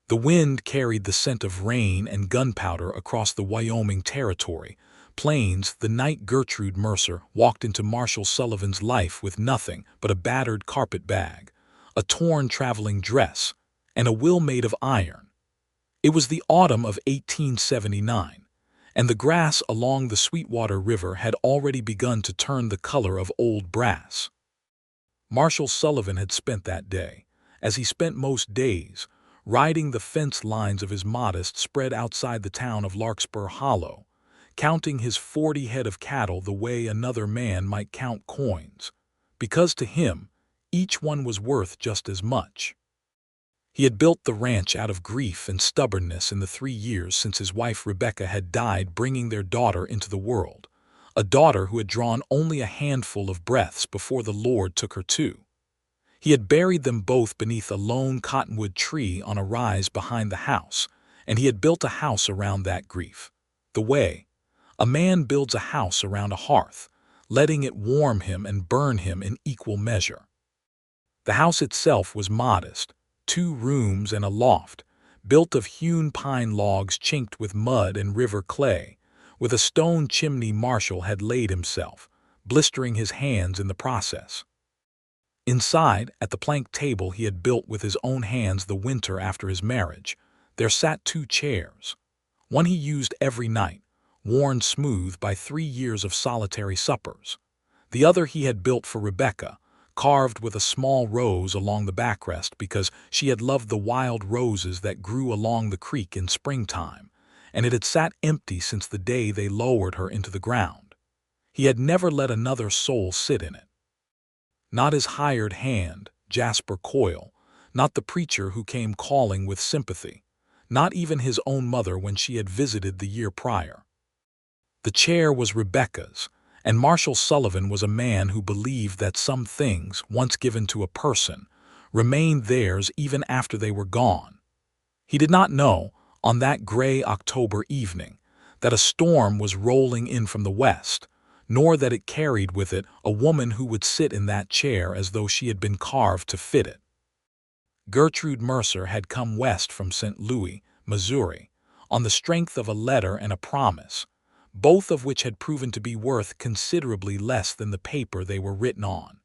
The wind carried the scent of rain and gunpowder across the Wyoming territory. Plains, the night Gertrude Mercer walked into Marshall Sullivan's life with nothing but a battered carpet bag, a torn traveling dress, and a will made of iron. It was the autumn of 1879, and the grass along the Sweetwater River had already begun to turn the color of old brass. Marshall Sullivan had spent that day, as he spent most days, riding the fence lines of his modest spread outside the town of Larkspur Hollow, counting his 40 head of cattle the way another man might count coins, because to him, each one was worth just as much. He had built the ranch out of grief and stubbornness in the 3 years since his wife Rebecca had died, bringing their daughter into the world, a daughter who had drawn only a handful of breaths before the Lord took her too. He had buried them both beneath a lone cottonwood tree on a rise behind the house, and he had built a house around that grief, the way a man builds a house around a hearth, letting it warm him and burn him in equal measure. The house itself was modest, 2 rooms and a loft, built of hewn pine logs chinked with mud and river clay, with a stone chimney Marshall had laid himself, blistering his hands in the process. Inside, at the plank table he had built with his own hands the winter after his marriage, there sat 2 chairs. One he used every night, worn smooth by 3 years of solitary suppers. The other he had built for Rebecca, carved with a small rose along the backrest because she had loved the wild roses that grew along the creek in springtime, and it had sat empty since the day they lowered her into the ground. He had never let another soul sit in it. Not his hired hand, Jasper Coyle, not the preacher who came calling with sympathy, not even his own mother when she had visited the year prior. The chair was Rebecca's, and Marshall Sullivan was a man who believed that some things, once given to a person, remained theirs even after they were gone. He did not know, on that gray October evening, that a storm was rolling in from the west, nor that it carried with it a woman who would sit in that chair as though she had been carved to fit it. Gertrude Mercer had come west from St. Louis, Missouri, on the strength of a letter and a promise, both of which had proven to be worth considerably less than the paper they were written on.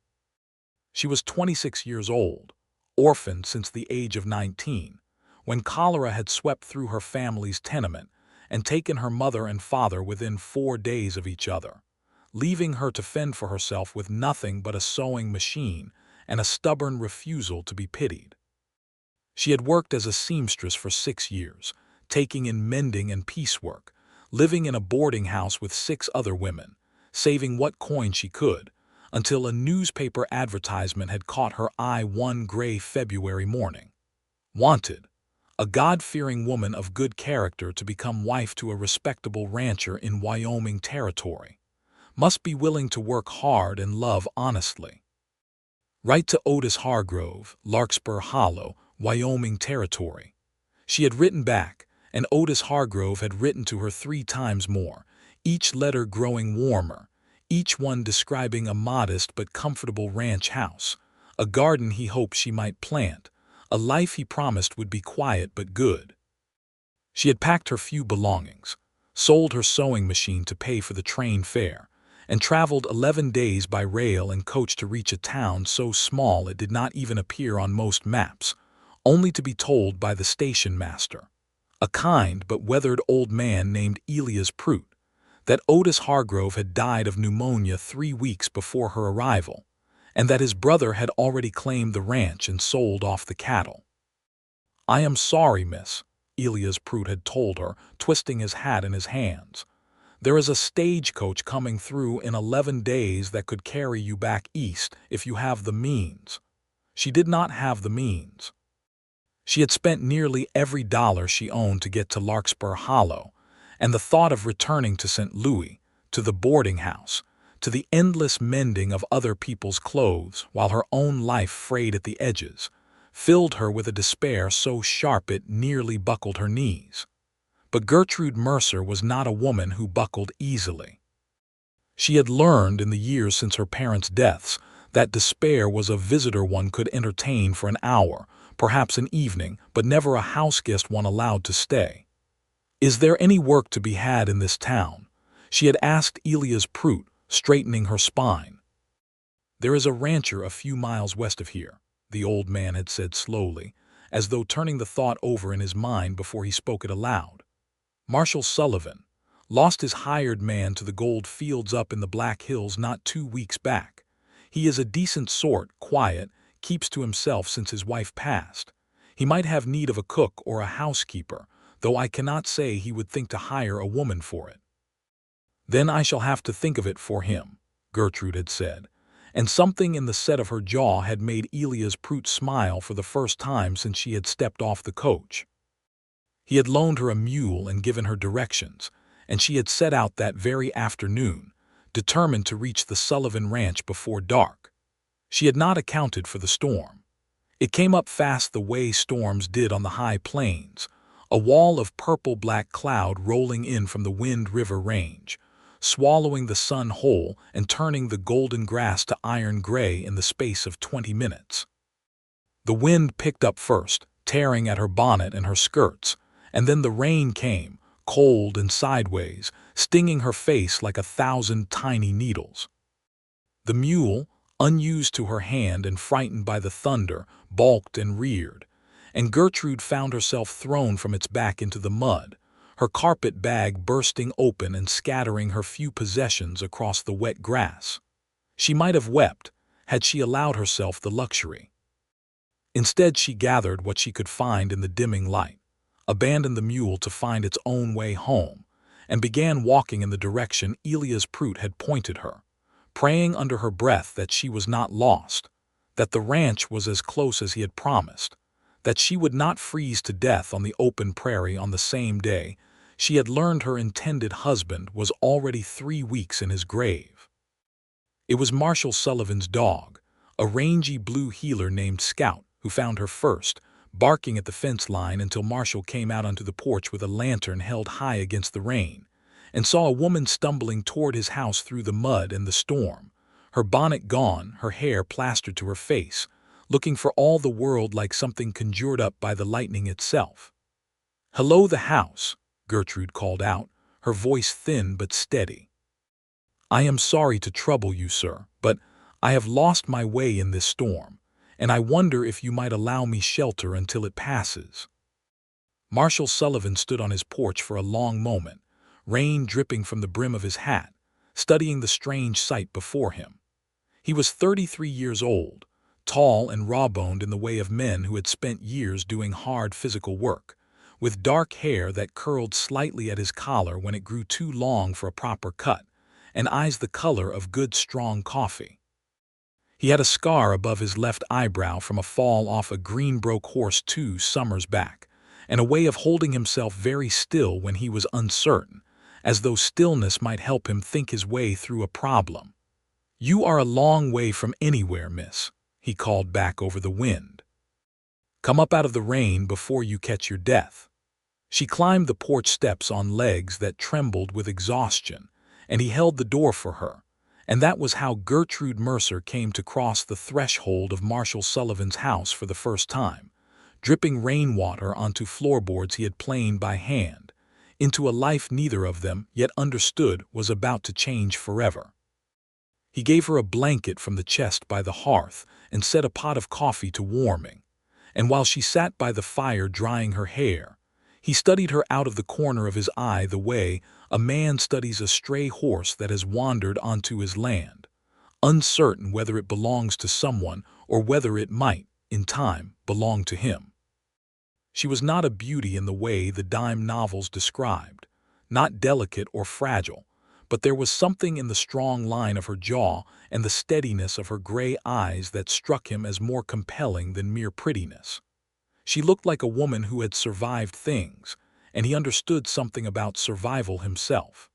She was 26 years old, orphaned since the age of 19, when cholera had swept through her family's tenement and taken her mother and father within 4 days of each other, leaving her to fend for herself with nothing but a sewing machine and a stubborn refusal to be pitied. She had worked as a seamstress for 6 years, taking in mending and piecework, living in a boarding house with 6 other women, saving what coin she could, until a newspaper advertisement had caught her eye one gray February morning. Wanted, a God-fearing woman of good character to become wife to a respectable rancher in Wyoming territory. Must be willing to work hard and love honestly. Write to Otis Hargrove, Larkspur Hollow, Wyoming territory. She had written back, and Otis Hargrove had written to her 3 times more, each letter growing warmer, each one describing a modest but comfortable ranch house, a garden he hoped she might plant, a life he promised would be quiet but good. She had packed her few belongings, sold her sewing machine to pay for the train fare, and traveled 11 days by rail and coach to reach a town so small it did not even appear on most maps, only to be told by the station master, a kind but weathered old man named Elias Prout, that Otis Hargrove had died of pneumonia 3 weeks before her arrival, and that his brother had already claimed the ranch and sold off the cattle. "I am sorry, miss," Elias Prout had told her, twisting his hat in his hands. "There is a stagecoach coming through in 11 days that could carry you back east if you have the means." She did not have the means. She had spent nearly every dollar she owned to get to Larkspur Hollow, and the thought of returning to St. Louis, to the boarding house, to the endless mending of other people's clothes while her own life frayed at the edges, filled her with a despair so sharp it nearly buckled her knees. But Gertrude Mercer was not a woman who buckled easily. She had learned in the years since her parents' deaths that despair was a visitor one could entertain for an hour, perhaps an evening, but never a houseguest one allowed to stay. "Is there any work to be had in this town?" she had asked Elias Prout, straightening her spine. "There is a rancher a few miles west of here," the old man had said slowly, as though turning the thought over in his mind before he spoke it aloud. "Marshal Sullivan lost his hired man to the gold fields up in the Black Hills not 2 weeks back. He is a decent sort, quiet, keeps to himself since his wife passed. He might have need of a cook or a housekeeper, though I cannot say he would think to hire a woman for it." "Then I shall have to think of it for him," Gertrude had said, and something in the set of her jaw had made Elias Prout smile for the first time since she had stepped off the coach. He had loaned her a mule and given her directions, and she had set out that very afternoon, determined to reach the Sullivan Ranch before dark. She had not accounted for the storm. It came up fast the way storms did on the high plains, a wall of purple-black cloud rolling in from the Wind River Range, swallowing the sun whole and turning the golden grass to iron gray in the space of 20 minutes. The wind picked up first, tearing at her bonnet and her skirts, and then the rain came, cold and sideways, stinging her face like 1,000 tiny needles. The mule, unused to her hand and frightened by the thunder, balked and reared, and Gertrude found herself thrown from its back into the mud, her carpet bag bursting open and scattering her few possessions across the wet grass. She might have wept, had she allowed herself the luxury. Instead, she gathered what she could find in the dimming light, abandoned the mule to find its own way home, and began walking in the direction Elias Prout had pointed her, praying under her breath that she was not lost, that the ranch was as close as he had promised, that she would not freeze to death on the open prairie on the same day she had learned her intended husband was already 3 weeks in his grave. It was Marshal Sullivan's dog, a rangy blue heeler named Scout, who found her first, barking at the fence line until Marshal came out onto the porch with a lantern held high against the rain, and saw a woman stumbling toward his house through the mud and the storm, her bonnet gone, her hair plastered to her face, looking for all the world like something conjured up by the lightning itself. "Hello, the house," Gertrude called out, her voice thin but steady. "I am sorry to trouble you, sir, but I have lost my way in this storm, and I wonder if you might allow me shelter until it passes." Marshal Sullivan stood on his porch for a long moment, rain dripping from the brim of his hat, studying the strange sight before him. He was 33 years old, tall and raw-boned in the way of men who had spent years doing hard physical work, with dark hair that curled slightly at his collar when it grew too long for a proper cut, and eyes the color of good strong coffee. He had a scar above his left eyebrow from a fall off a Greenbroke horse 2 summers back, and a way of holding himself very still when he was uncertain, as though stillness might help him think his way through a problem. "You are a long way from anywhere, miss," he called back over the wind. "Come up out of the rain before you catch your death." She climbed the porch steps on legs that trembled with exhaustion, and he held the door for her, and that was how Gertrude Mercer came to cross the threshold of Marshal Sullivan's house for the first time, dripping rainwater onto floorboards he had planed by hand, into a life neither of them yet understood was about to change forever. He gave her a blanket from the chest by the hearth and set a pot of coffee to warming, and while she sat by the fire drying her hair, he studied her out of the corner of his eye the way a man studies a stray horse that has wandered onto his land, uncertain whether it belongs to someone or whether it might, in time, belong to him. She was not a beauty in the way the dime novels described, not delicate or fragile, but there was something in the strong line of her jaw and the steadiness of her gray eyes that struck him as more compelling than mere prettiness. She looked like a woman who had survived things, and he understood something about survival himself.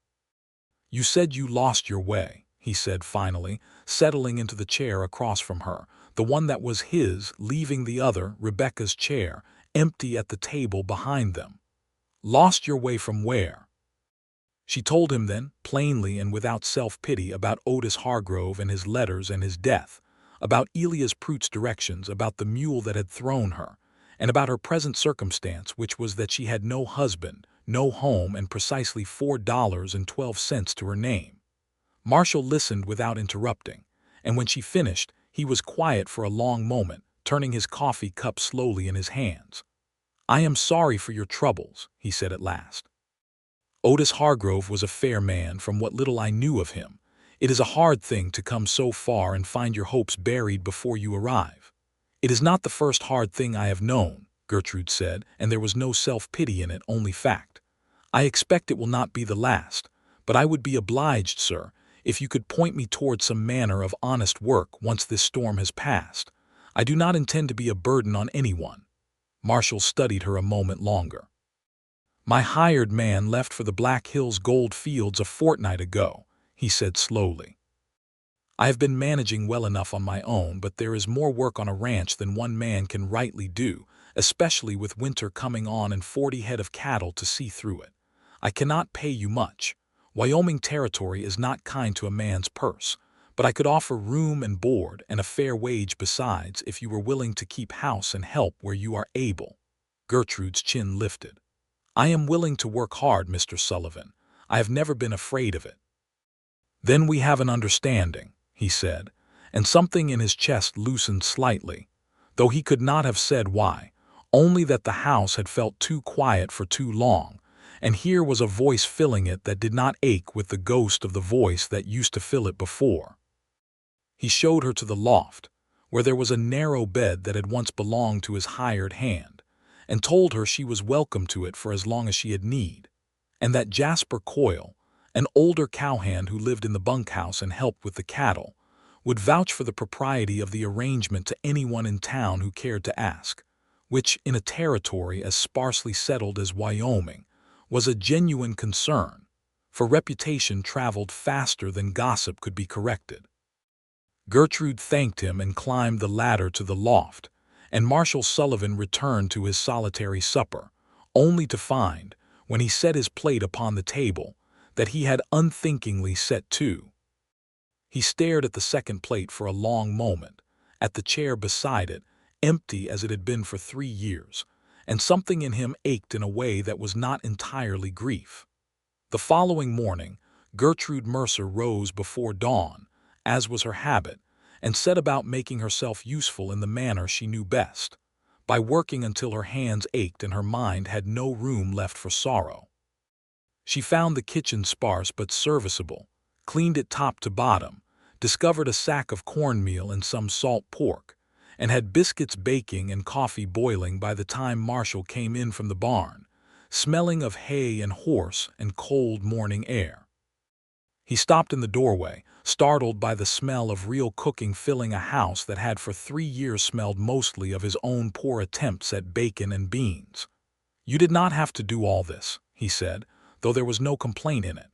"You said you lost your way," he said finally, settling into the chair across from her, the one that was his, leaving the other, Rebecca's chair, empty at the table behind them. "Lost your way from where?" She told him then, plainly and without self-pity, about Otis Hargrove and his letters and his death, about Elias Prout's directions, about the mule that had thrown her, and about her present circumstance, which was that she had no husband, no home, and precisely $4.12 to her name. Marshall listened without interrupting, and when she finished, he was quiet for a long moment, turning his coffee cup slowly in his hands. "I am sorry for your troubles," he said at last. "Otis Hargrove was a fair man from what little I knew of him. It is a hard thing to come so far and find your hopes buried before you arrive." "It is not the first hard thing I have known," Gertrude said, and there was no self-pity in it, only fact. "I expect it will not be the last, but I would be obliged, sir, if you could point me toward some manner of honest work once this storm has passed. I do not intend to be a burden on anyone." Marshall studied her a moment longer. "My hired man left for the Black Hills gold fields a fortnight ago," he said slowly. "I have been managing well enough on my own, but there is more work on a ranch than one man can rightly do, especially with winter coming on and 40 head of cattle to see through it. I cannot pay you much. Wyoming territory is not kind to a man's purse, but I could offer room and board and a fair wage besides if you were willing to keep house and help where you are able." Gertrude's chin lifted. "I am willing to work hard, Mr. Sullivan. I have never been afraid of it." "Then we have an understanding," he said, and something in his chest loosened slightly, though he could not have said why, only that the house had felt too quiet for too long, and here was a voice filling it that did not ache with the ghost of the voice that used to fill it before. He showed her to the loft, where there was a narrow bed that had once belonged to his hired hand, and told her she was welcome to it for as long as she had need, and that Jasper Coyle, an older cowhand who lived in the bunkhouse and helped with the cattle, would vouch for the propriety of the arrangement to anyone in town who cared to ask, which, in a territory as sparsely settled as Wyoming, was a genuine concern, for reputation traveled faster than gossip could be corrected. Gertrude thanked him and climbed the ladder to the loft, and Marshall Sullivan returned to his solitary supper, only to find, when he set his plate upon the table, that he had unthinkingly set two. He stared at the second plate for a long moment, at the chair beside it, empty as it had been for 3 years, and something in him ached in a way that was not entirely grief. The following morning, Gertrude Mercer rose before dawn, as was her habit, and set about making herself useful in the manner she knew best, by working until her hands ached and her mind had no room left for sorrow. She found the kitchen sparse but serviceable, cleaned it top to bottom, discovered a sack of cornmeal and some salt pork, and had biscuits baking and coffee boiling by the time Marshall came in from the barn, smelling of hay and horse and cold morning air. He stopped in the doorway, startled by the smell of real cooking filling a house that had for 3 years smelled mostly of his own poor attempts at bacon and beans. "You did not have to do all this," he said, though there was no complaint in it.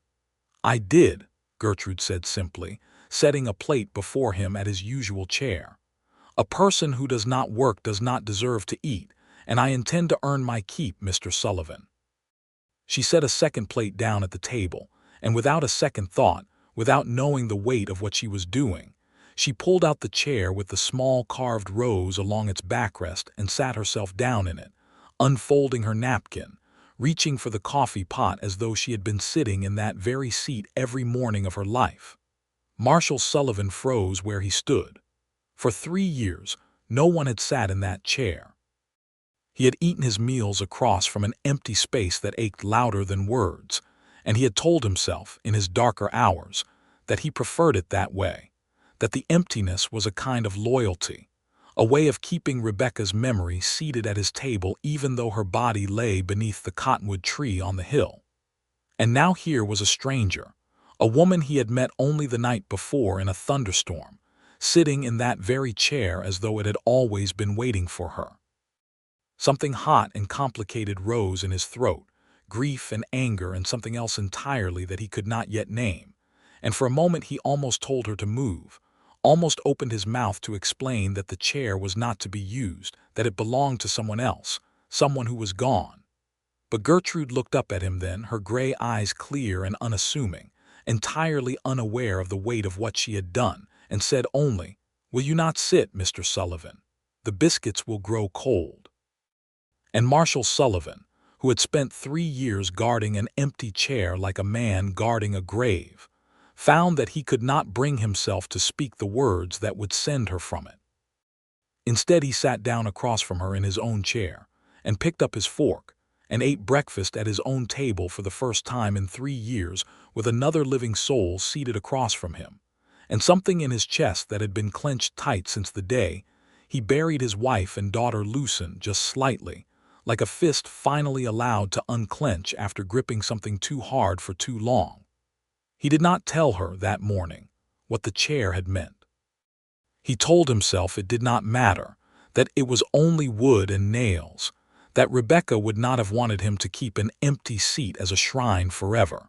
"I did," Gertrude said simply, setting a plate before him at his usual chair. "A person who does not work does not deserve to eat, and I intend to earn my keep, Mr. Sullivan." She set a second plate down at the table, and without a second thought, without knowing the weight of what she was doing, she pulled out the chair with the small carved rose along its backrest and sat herself down in it, unfolding her napkin, reaching for the coffee pot as though she had been sitting in that very seat every morning of her life. Marshall Sullivan froze where he stood. For 3 years, no one had sat in that chair. He had eaten his meals across from an empty space that ached louder than words, and he had told himself, in his darker hours, that he preferred it that way, that the emptiness was a kind of loyalty, a way of keeping Rebecca's memory seated at his table even though her body lay beneath the cottonwood tree on the hill. And now here was a stranger, a woman he had met only the night before in a thunderstorm, sitting in that very chair as though it had always been waiting for her. Something hot and complicated rose in his throat, grief and anger and something else entirely that he could not yet name, and for a moment he almost told her to move, almost opened his mouth to explain that the chair was not to be used, that it belonged to someone else, someone who was gone. But Gertrude looked up at him then, her gray eyes clear and unassuming, entirely unaware of the weight of what she had done, and said only, "Will you not sit, Mr. Sullivan? The biscuits will grow cold." And Marshall Sullivan, who had spent 3 years guarding an empty chair like a man guarding a grave, found that he could not bring himself to speak the words that would send her from it. Instead, he sat down across from her in his own chair and picked up his fork and ate breakfast at his own table for the first time in 3 years with another living soul seated across from him, and something in his chest that had been clenched tight since the day he buried his wife and daughter loosened just slightly, like a fist finally allowed to unclench after gripping something too hard for too long. He did not tell her that morning what the chair had meant. He told himself it did not matter, that it was only wood and nails, that Rebecca would not have wanted him to keep an empty seat as a shrine forever.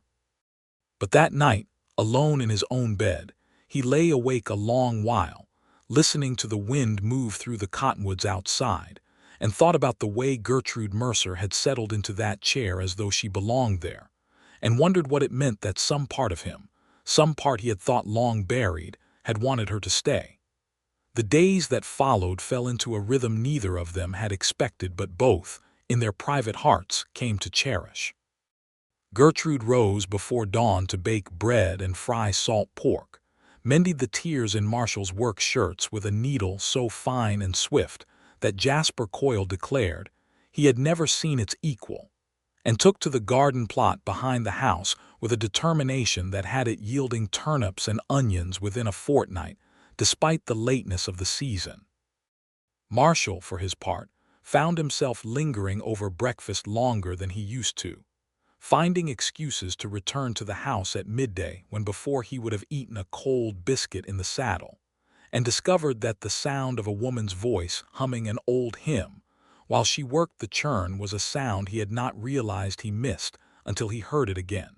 But that night, alone in his own bed, he lay awake a long while, listening to the wind move through the cottonwoods outside, and thought about the way Gertrude Mercer had settled into that chair as though she belonged there, and wondered what it meant that some part of him, some part he had thought long buried, had wanted her to stay. The days that followed fell into a rhythm neither of them had expected, but both, in their private hearts, came to cherish. Gertrude rose before dawn to bake bread and fry salt pork, mended the tears in Marshall's work shirts with a needle so fine and swift that Jasper Coyle declared he had never seen its equal, and took to the garden plot behind the house with a determination that had it yielding turnips and onions within a fortnight, despite the lateness of the season. Marshall, for his part, found himself lingering over breakfast longer than he used to, finding excuses to return to the house at midday when before he would have eaten a cold biscuit in the saddle, and discovered that the sound of a woman's voice humming an old hymn while she worked the churn was a sound he had not realized he missed until he heard it again.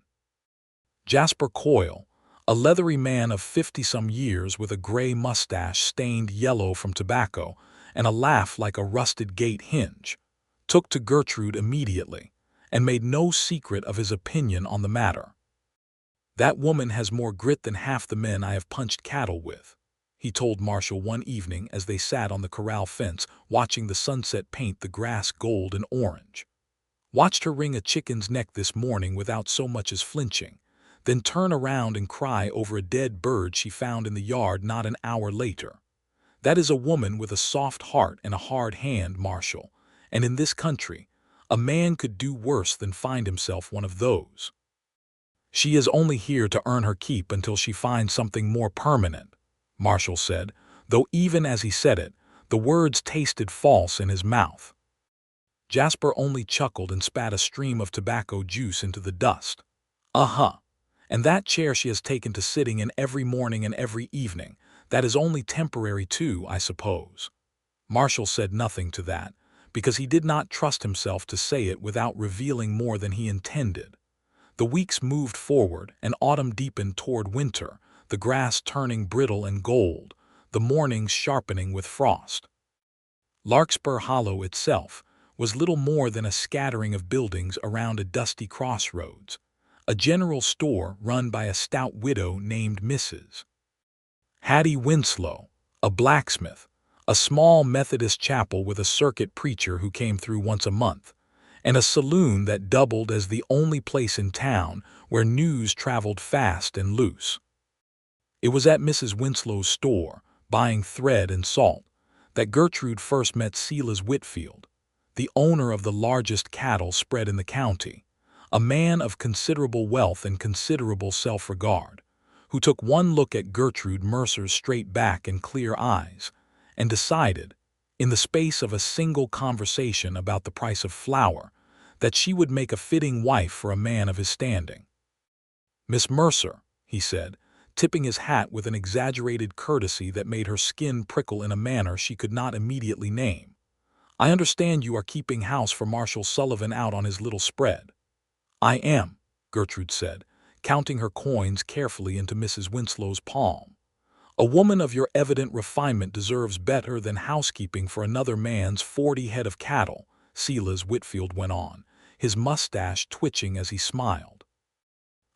Jasper Coyle, a leathery man of 50-some years with a gray mustache stained yellow from tobacco and a laugh like a rusted gate hinge, took to Gertrude immediately and made no secret of his opinion on the matter. "That woman has more grit than half the men I have punched cattle with," he told Marshall one evening as they sat on the corral fence watching the sunset paint the grass gold and orange. "Watched her wring a chicken's neck this morning without so much as flinching, then turn around and cry over a dead bird she found in the yard not an hour later. That is a woman with a soft heart and a hard hand, Marshall, and in this country, a man could do worse than find himself one of those. She is only here to earn her keep until she finds something more permanent," Marshall said, though even as he said it, the words tasted false in his mouth. Jasper only chuckled and spat a stream of tobacco juice into the dust. "Uh-huh. And that chair she has taken to sitting in every morning and every evening, that is only temporary too, I suppose." Marshall said nothing to that, because he did not trust himself to say it without revealing more than he intended. The weeks moved forward, and autumn deepened toward winter, the grass turning brittle and gold, the mornings sharpening with frost. Larkspur Hollow itself was little more than a scattering of buildings around a dusty crossroads, a general store run by a stout widow named Mrs. Hattie Winslow, a blacksmith, a small Methodist chapel with a circuit preacher who came through once a month, and a saloon that doubled as the only place in town where news traveled fast and loose. It was at Mrs. Winslow's store, buying thread and salt, that Gertrude first met Silas Whitfield, the owner of the largest cattle spread in the county, a man of considerable wealth and considerable self-regard, who took one look at Gertrude Mercer's straight back and clear eyes, and decided, in the space of a single conversation about the price of flour, that she would make a fitting wife for a man of his standing. "Miss Mercer," he said, tipping his hat with an exaggerated courtesy that made her skin prickle in a manner she could not immediately name, "I understand you are keeping house for Marshall Sullivan out on his little spread." "I am," Gertrude said, counting her coins carefully into Mrs. Winslow's palm. "A woman of your evident refinement deserves better than housekeeping for another man's 40 head of cattle," Silas Whitfield went on, his mustache twitching as he smiled.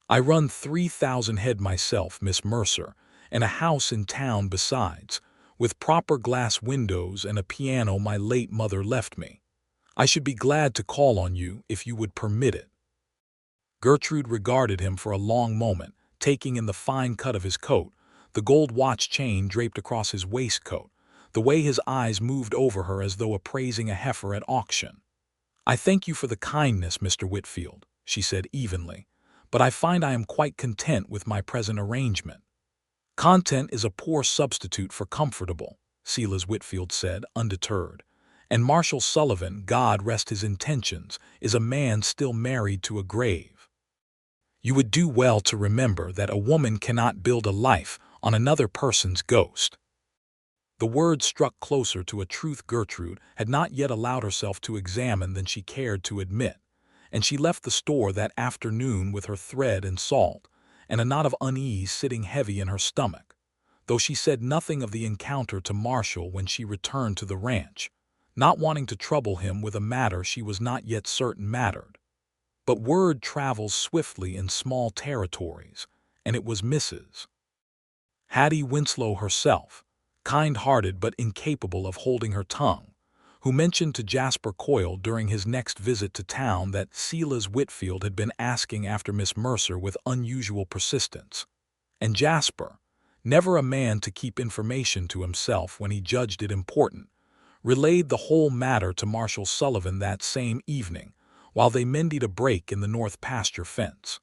"I run 3,000 head myself, Miss Mercer, and a house in town besides, with proper glass windows and a piano my late mother left me. I should be glad to call on you if you would permit it." Gertrude regarded him for a long moment, taking in the fine cut of his coat, the gold watch chain draped across his waistcoat, the way his eyes moved over her as though appraising a heifer at auction. "I thank you for the kindness, Mr. Whitfield," she said evenly, "but I find I am quite content with my present arrangement." "Content is a poor substitute for comfortable," Silas Whitfield said, undeterred. "And Marshall Sullivan, God rest his intentions, is a man still married to a grave. You would do well to remember that a woman cannot build a life on another person's ghost." The words struck closer to a truth Gertrude had not yet allowed herself to examine than she cared to admit, and she left the store that afternoon with her thread and salt, and a knot of unease sitting heavy in her stomach, though she said nothing of the encounter to Marshall when she returned to the ranch, not wanting to trouble him with a matter she was not yet certain mattered. But word travels swiftly in small territories, and it was Mrs. Hattie Winslow herself, kind-hearted but incapable of holding her tongue, who mentioned to Jasper Coyle during his next visit to town that Silas Whitfield had been asking after Miss Mercer with unusual persistence. And Jasper, never a man to keep information to himself when he judged it important, relayed the whole matter to Marshall Sullivan that same evening, while they mended a break in the north pasture fence.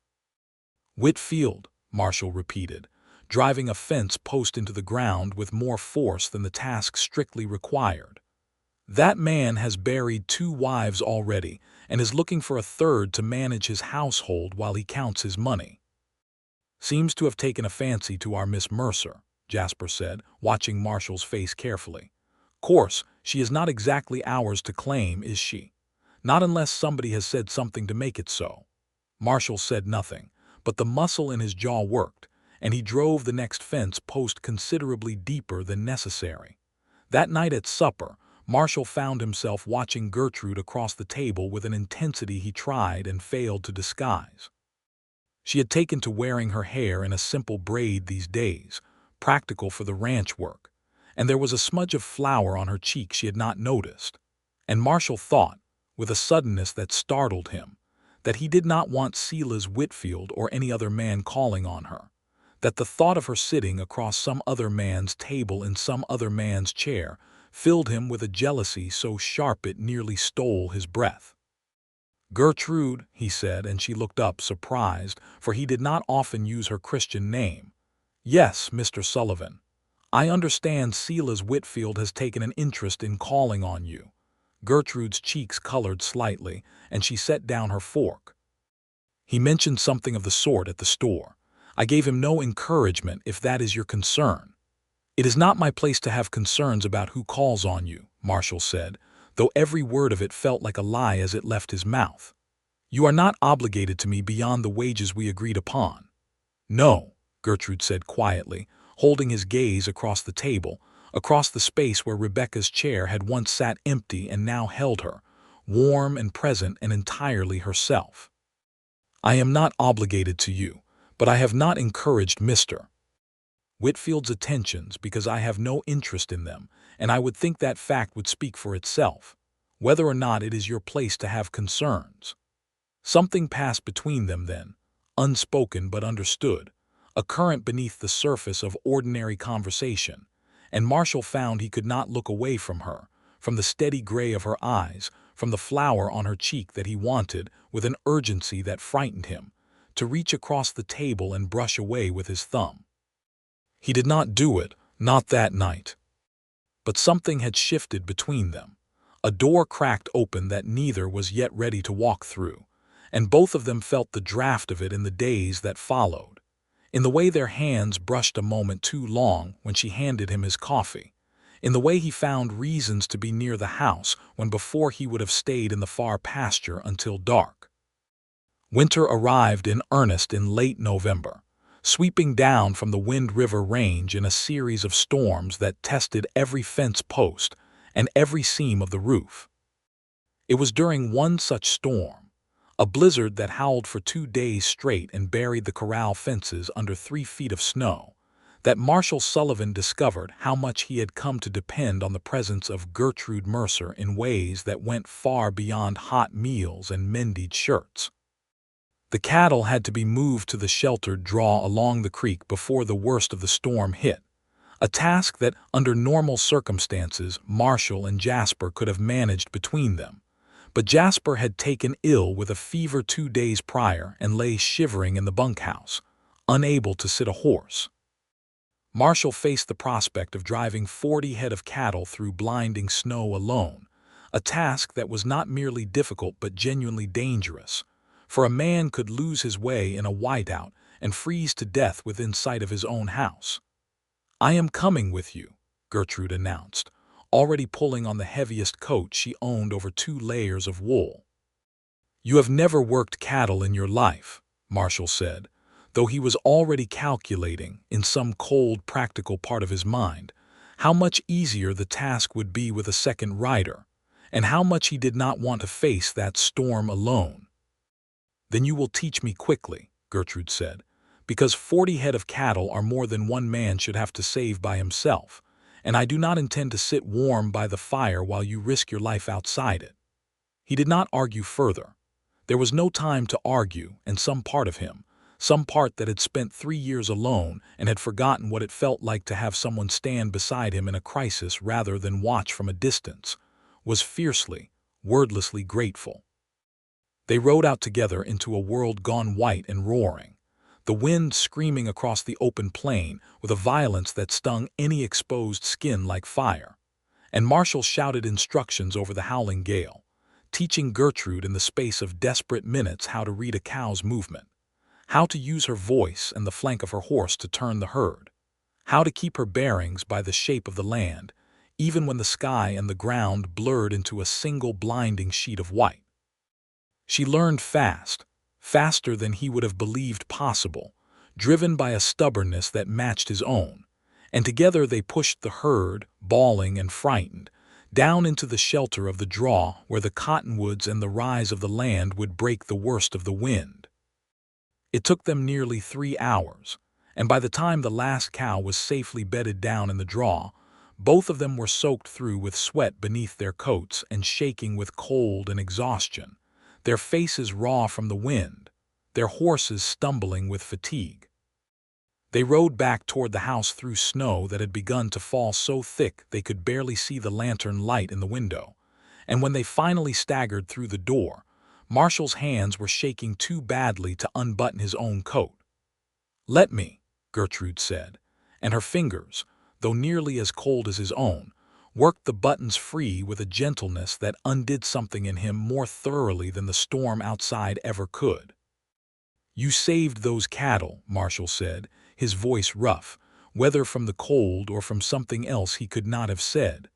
"Whitfield," Marshall repeated, driving a fence post into the ground with more force than the task strictly required. "That man has buried 2 wives already and is looking for a third to manage his household while he counts his money." "Seems to have taken a fancy to our Miss Mercer," Jasper said, watching Marshall's face carefully. "Course, she is not exactly ours to claim, is she? Not unless somebody has said something to make it so." Marshall said nothing, but the muscle in his jaw worked, and he drove the next fence post considerably deeper than necessary. That night at supper, Marshall found himself watching Gertrude across the table with an intensity he tried and failed to disguise. She had taken to wearing her hair in a simple braid these days, practical for the ranch work, and there was a smudge of flour on her cheek she had not noticed. And Marshall thought, with a suddenness that startled him, that he did not want Silas Whitfield or any other man calling on her, that the thought of her sitting across some other man's table in some other man's chair filled him with a jealousy so sharp it nearly stole his breath. "Gertrude," he said, and she looked up, surprised, for he did not often use her Christian name. "Yes, Mr. Sullivan. I understand Silas Whitfield has taken an interest in calling on you." Gertrude's cheeks colored slightly, and she set down her fork. "He mentioned something of the sort at the store. I gave him no encouragement, if that is your concern." "It is not my place to have concerns about who calls on you," Marshall said, though every word of it felt like a lie as it left his mouth. "You are not obligated to me beyond the wages we agreed upon." "No," Gertrude said quietly, holding his gaze across the table, across the space where Rebecca's chair had once sat empty and now held her, warm and present and entirely herself. "I am not obligated to you, but I have not encouraged Mr. Whitfield's attentions because I have no interest in them, and I would think that fact would speak for itself, whether or not it is your place to have concerns." Something passed between them then, unspoken but understood, a current beneath the surface of ordinary conversation, and Marshall found he could not look away from her, from the steady gray of her eyes, from the flower on her cheek that he wanted, with an urgency that frightened him, to reach across the table and brush away with his thumb. He did not do it, not that night. But something had shifted between them. A door cracked open that neither was yet ready to walk through, and both of them felt the draft of it in the days that followed, in the way their hands brushed a moment too long when she handed him his coffee, in the way he found reasons to be near the house when before he would have stayed in the far pasture until dark. Winter arrived in earnest in late November, sweeping down from the Wind River Range in a series of storms that tested every fence post and every seam of the roof. It was during one such storm, a blizzard that howled for 2 days straight and buried the corral fences under 3 feet of snow, that Marshall Sullivan discovered how much he had come to depend on the presence of Gertrude Mercer in ways that went far beyond hot meals and mended shirts. The cattle had to be moved to the sheltered draw along the creek before the worst of the storm hit, a task that, under normal circumstances, Marshall and Jasper could have managed between them. But Jasper had taken ill with a fever 2 days prior and lay shivering in the bunkhouse, unable to sit a horse. Marshall faced the prospect of driving 40 head of cattle through blinding snow alone, a task that was not merely difficult but genuinely dangerous, for a man could lose his way in a whiteout and freeze to death within sight of his own house. "I am coming with you," Gertrude announced, already pulling on the heaviest coat she owned over 2 layers of wool. "You have never worked cattle in your life," Marshall said, though he was already calculating, in some cold, practical part of his mind, how much easier the task would be with a second rider, and how much he did not want to face that storm alone. "Then you will teach me quickly," Gertrude said, "because 40 head of cattle are more than one man should have to save by himself, and I do not intend to sit warm by the fire while you risk your life outside it." He did not argue further. There was no time to argue, and some part of him, some part that had spent 3 years alone and had forgotten what it felt like to have someone stand beside him in a crisis rather than watch from a distance, was fiercely, wordlessly grateful. They rode out together into a world gone white and roaring, the wind screaming across the open plain with a violence that stung any exposed skin like fire, and Marshall shouted instructions over the howling gale, teaching Gertrude in the space of desperate minutes how to read a cow's movement, how to use her voice and the flank of her horse to turn the herd, how to keep her bearings by the shape of the land, even when the sky and the ground blurred into a single blinding sheet of white. She learned fast, faster than he would have believed possible, driven by a stubbornness that matched his own, and together they pushed the herd, bawling and frightened, down into the shelter of the draw where the cottonwoods and the rise of the land would break the worst of the wind. It took them nearly 3 hours, and by the time the last cow was safely bedded down in the draw, both of them were soaked through with sweat beneath their coats and shaking with cold and exhaustion, their faces raw from the wind, their horses stumbling with fatigue. They rode back toward the house through snow that had begun to fall so thick they could barely see the lantern light in the window, and when they finally staggered through the door, Marshall's hands were shaking too badly to unbutton his own coat. "Let me," Gertrude said, and her fingers, though nearly as cold as his own, worked the buttons free with a gentleness that undid something in him more thoroughly than the storm outside ever could. "You saved those cattle," Marshall said, his voice rough, whether from the cold or from something else he could not have said.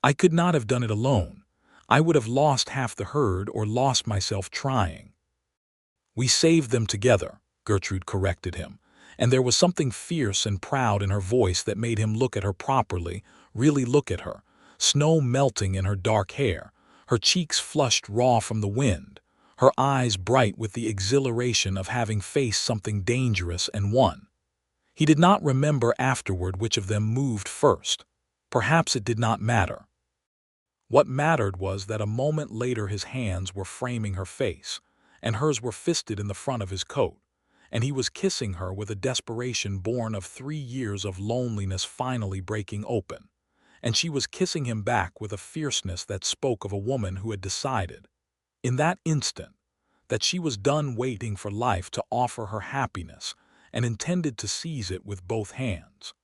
"I could not have done it alone. I would have lost half the herd or lost myself trying." "We saved them together," Gertrude corrected him, and there was something fierce and proud in her voice that made him look at her properly, really look at her, snow melting in her dark hair, her cheeks flushed raw from the wind, her eyes bright with the exhilaration of having faced something dangerous and won. He did not remember afterward which of them moved first. Perhaps it did not matter. What mattered was that a moment later his hands were framing her face, and hers were fisted in the front of his coat, and he was kissing her with a desperation born of 3 years of loneliness finally breaking open, and she was kissing him back with a fierceness that spoke of a woman who had decided, in that instant, that she was done waiting for life to offer her happiness and intended to seize it with both hands.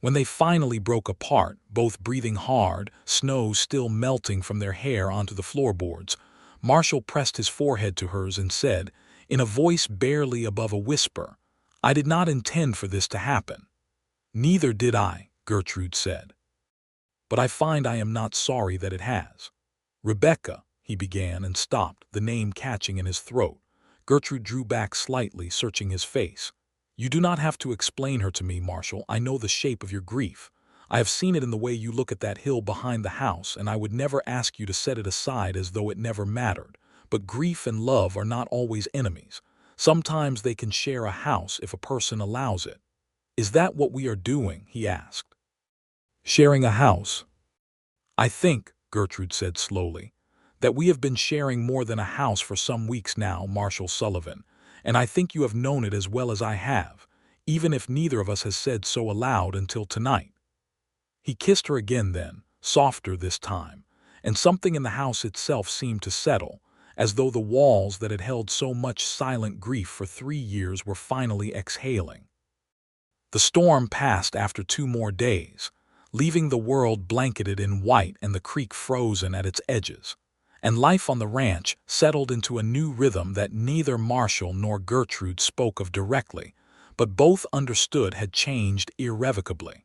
When they finally broke apart, both breathing hard, snow still melting from their hair onto the floorboards, Marshall pressed his forehead to hers and said, in a voice barely above a whisper, "I did not intend for this to happen." "Neither did I," Gertrude said. "But I find I am not sorry that it has." "Rebecca," he began and stopped, the name catching in his throat. Gertrude drew back slightly, searching his face. "You do not have to explain her to me, Marshall. I know the shape of your grief. I have seen it in the way you look at that hill behind the house, and I would never ask you to set it aside as though it never mattered. But grief and love are not always enemies. Sometimes they can share a house if a person allows it." "Is that what we are doing?" he asked. "Sharing a house." "I think," Gertrude said slowly, "that we have been sharing more than a house for some weeks now, Marshal Sullivan, and I think you have known it as well as I have, even if neither of us has said so aloud until tonight." He kissed her again then, softer this time, and something in the house itself seemed to settle, as though the walls that had held so much silent grief for 3 years were finally exhaling. The storm passed after 2 more days, leaving the world blanketed in white and the creek frozen at its edges, and life on the ranch settled into a new rhythm that neither Marshall nor Gertrude spoke of directly, but both understood had changed irrevocably.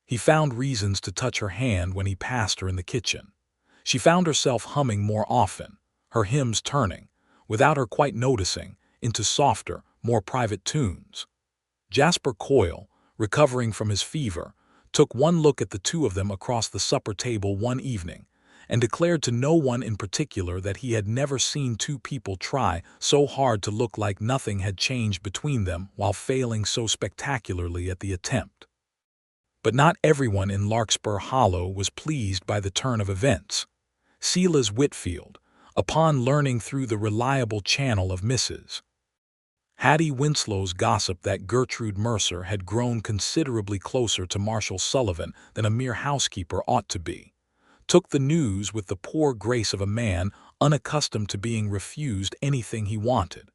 He found reasons to touch her hand when he passed her in the kitchen. She found herself humming more often, her hymns turning, without her quite noticing, into softer, more private tunes. Jasper Coyle, recovering from his fever, took one look at the two of them across the supper table one evening, and declared to no one in particular that he had never seen two people try so hard to look like nothing had changed between them while failing so spectacularly at the attempt. But not everyone in Larkspur Hollow was pleased by the turn of events. Silas Whitfield, upon learning through the reliable channel of Mrs. Hattie Winslow's gossip that Gertrude Mercer had grown considerably closer to Marshall Sullivan than a mere housekeeper ought to be, took the news with the poor grace of a man unaccustomed to being refused anything he wanted.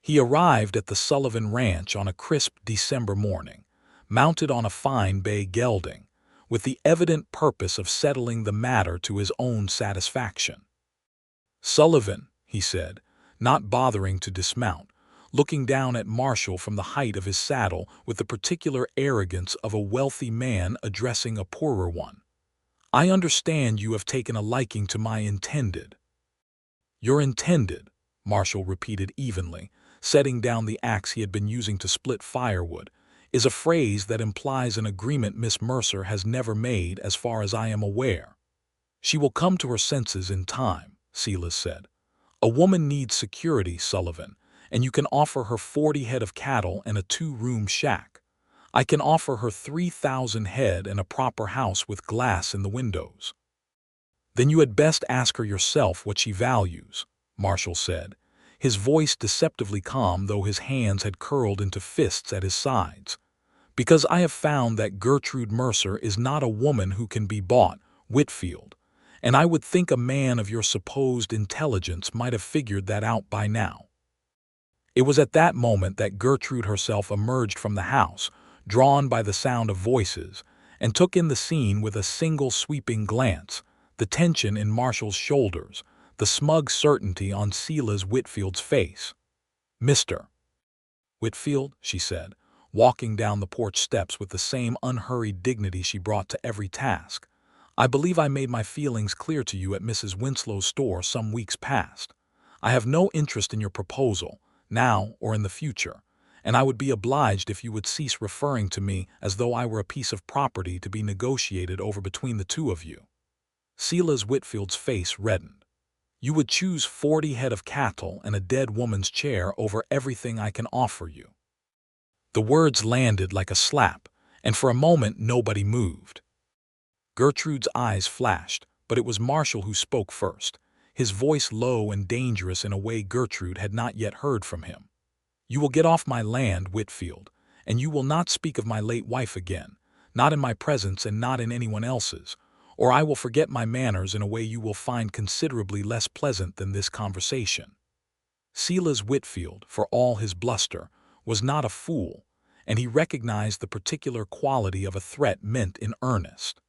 He arrived at the Sullivan Ranch on a crisp December morning, mounted on a fine bay gelding, with the evident purpose of settling the matter to his own satisfaction. "Sullivan," he said, not bothering to dismount, looking down at Marshall from the height of his saddle with the particular arrogance of a wealthy man addressing a poorer one, "I understand you have taken a liking to my intended." "Your intended," Marshall repeated evenly, setting down the axe he had been using to split firewood, "is a phrase that implies an agreement Miss Mercer has never made as far as I am aware." "She will come to her senses in time," Silas said. "A woman needs security, Sullivan, and you can offer her 40 head of cattle and a 2-room shack. I can offer her 3,000 head and a proper house with glass in the windows." "Then you had best ask her yourself what she values," Marshall said, his voice deceptively calm though his hands had curled into fists at his sides. "Because I have found that Gertrude Mercer is not a woman who can be bought, Whitfield, and I would think a man of your supposed intelligence might have figured that out by now." It was at that moment that Gertrude herself emerged from the house, drawn by the sound of voices, and took in the scene with a single sweeping glance, the tension in Marshall's shoulders, the smug certainty on Silas Whitfield's face. "Mr. Whitfield," she said, walking down the porch steps with the same unhurried dignity she brought to every task, "I believe I made my feelings clear to you at Mrs. Winslow's store some weeks past. I have no interest in your proposal, now or in the future, and I would be obliged if you would cease referring to me as though I were a piece of property to be negotiated over between the two of you." Silas Whitfield's face reddened. "You would choose 40 head of cattle and a dead woman's chair over everything I can offer you." The words landed like a slap, and for a moment nobody moved. Gertrude's eyes flashed, but it was Marshall who spoke first, his voice low and dangerous in a way Gertrude had not yet heard from him. "You will get off my land, Whitfield, and you will not speak of my late wife again, not in my presence and not in anyone else's, or I will forget my manners in a way you will find considerably less pleasant than this conversation." Silas Whitfield, for all his bluster, was not a fool, and he recognized the particular quality of a threat meant in earnest.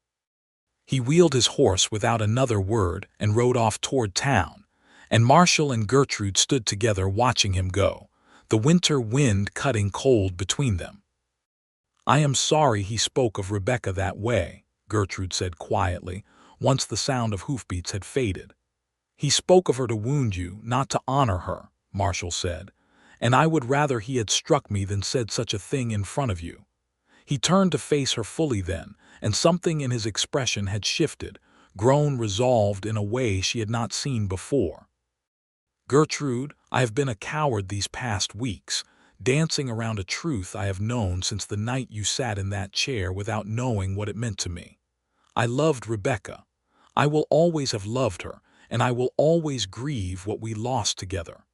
He wheeled his horse without another word and rode off toward town, and Marshall and Gertrude stood together watching him go, the winter wind cutting cold between them. "I am sorry he spoke of Rebecca that way," Gertrude said quietly, once the sound of hoofbeats had faded. "He spoke of her to wound you, not to honor her," Marshall said, "and I would rather he had struck me than said such a thing in front of you." He turned to face her fully then, and something in his expression had shifted, grown resolved in a way she had not seen before. "Gertrude, I have been a coward these past weeks, dancing around a truth I have known since the night you sat in that chair without knowing what it meant to me. I loved Rebecca. I will always have loved her, and I will always grieve what we lost together.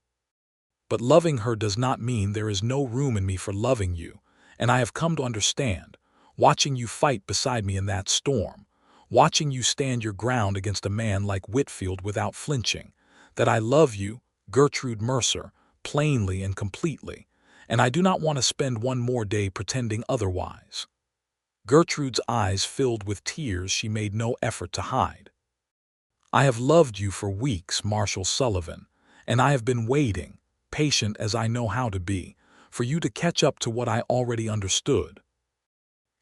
But loving her does not mean there is no room in me for loving you, and I have come to understand, watching you fight beside me in that storm, watching you stand your ground against a man like Whitfield without flinching, that I love you, Gertrude Mercer, plainly and completely, and I do not want to spend one more day pretending otherwise. Gertrude's eyes filled with tears she made no effort to hide. I have loved you for weeks, Marshal Sullivan, and I have been waiting, patient as I know how to be, for you to catch up to what I already understood.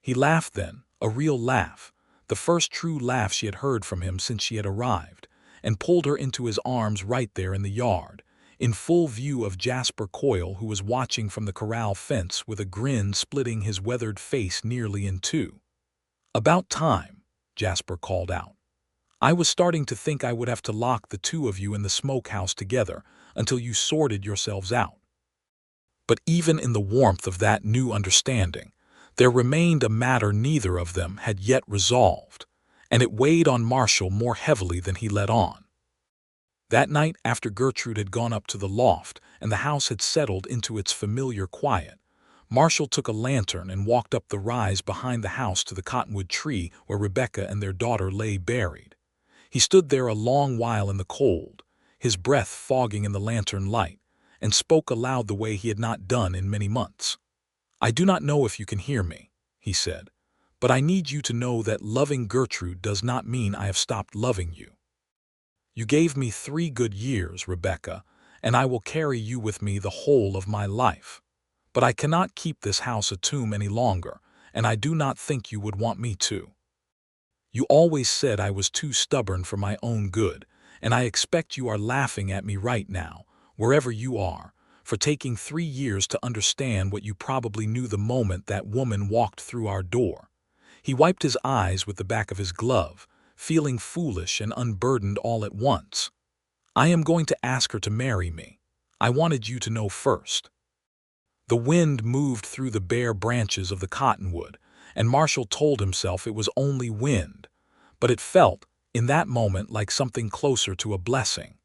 He laughed then, a real laugh, the first true laugh she had heard from him since she had arrived, and pulled her into his arms right there in the yard, in full view of Jasper Coyle, who was watching from the corral fence with a grin splitting his weathered face nearly in two. "About time," Jasper called out. "I was starting to think I would have to lock the two of you in the smokehouse together until you sorted yourselves out." But even in the warmth of that new understanding, there remained a matter neither of them had yet resolved, and it weighed on Marshall more heavily than he let on. That night, after Gertrude had gone up to the loft and the house had settled into its familiar quiet, Marshall took a lantern and walked up the rise behind the house to the cottonwood tree where Rebecca and their daughter lay buried. He stood there a long while in the cold, his breath fogging in the lantern light, and spoke aloud the way he had not done in many months. "I do not know if you can hear me," he said, "but I need you to know that loving Gertrude does not mean I have stopped loving you. You gave me 3 good years, Rebecca, and I will carry you with me the whole of my life. But I cannot keep this house a tomb any longer, and I do not think you would want me to. You always said I was too stubborn for my own good, and I expect you are laughing at me right now, wherever you are, for taking 3 years to understand what you probably knew the moment that woman walked through our door." He wiped his eyes with the back of his glove, feeling foolish and unburdened all at once. "I am going to ask her to marry me. I wanted you to know first." The wind moved through the bare branches of the cottonwood, and Marshall told himself it was only wind, but it felt, in that moment, like something closer to a blessing.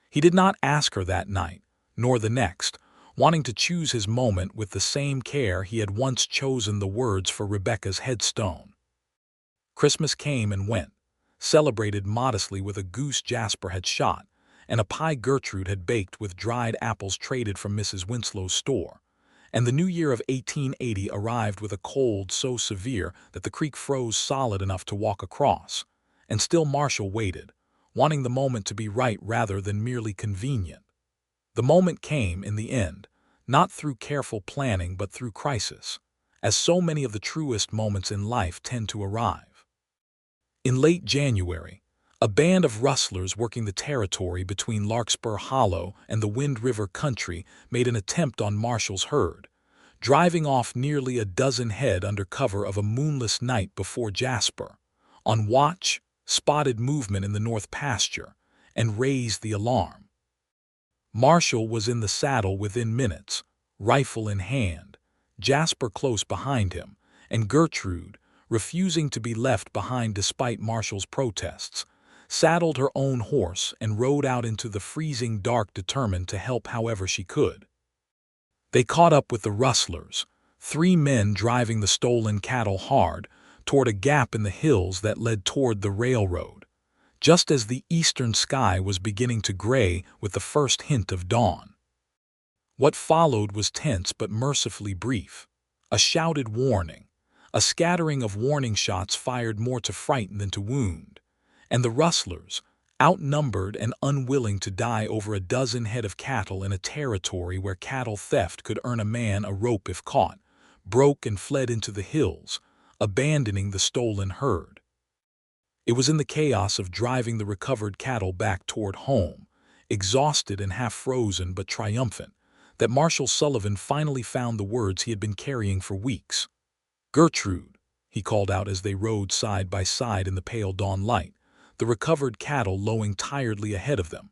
He did not ask her that night, nor the next, wanting to choose his moment with the same care he had once chosen the words for Rebecca's headstone. Christmas came and went, celebrated modestly with a goose Jasper had shot, and a pie Gertrude had baked with dried apples traded from Mrs. Winslow's store, and the new year of 1880 arrived with a cold so severe that the creek froze solid enough to walk across, and still Marshall waited, wanting the moment to be right rather than merely convenient. The moment came in the end, not through careful planning but through crisis, as so many of the truest moments in life tend to arrive. In late January, a band of rustlers working the territory between Larkspur Hollow and the Wind River country made an attempt on Marshall's herd, driving off nearly a dozen head under cover of a moonless night before Jasper, on watch, spotted movement in the north pasture, and raised the alarm. Marshall was in the saddle within minutes, rifle in hand, Jasper close behind him, and Gertrude, refusing to be left behind despite Marshall's protests, saddled her own horse and rode out into the freezing dark determined to help however she could. They caught up with the rustlers, 3 men driving the stolen cattle hard toward a gap in the hills that led toward the railroad, just as the eastern sky was beginning to gray with the first hint of dawn. What followed was tense but mercifully brief, a shouted warning, a scattering of warning shots fired more to frighten than to wound, and the rustlers, outnumbered and unwilling to die over a dozen head of cattle in a territory where cattle theft could earn a man a rope if caught, broke and fled into the hills, abandoning the stolen herd. It was in the chaos of driving the recovered cattle back toward home, exhausted and half frozen but triumphant, that Marshal Sullivan finally found the words he had been carrying for weeks. "Gertrude," he called out as they rode side by side in the pale dawn light, the recovered cattle lowing tiredly ahead of them.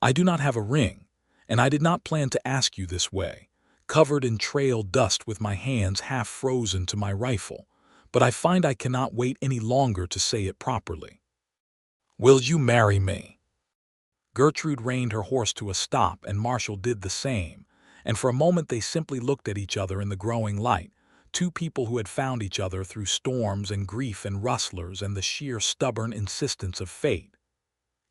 "I do not have a ring, and I did not plan to ask you this way. covered in trail dust with my hands half frozen to my rifle, but I find I cannot wait any longer to say it properly. Will you marry me? Gertrude reined her horse to a stop, and Marshall did the same, and for a moment they simply looked at each other in the growing light, two people who had found each other through storms and grief and rustlers and the sheer stubborn insistence of fate.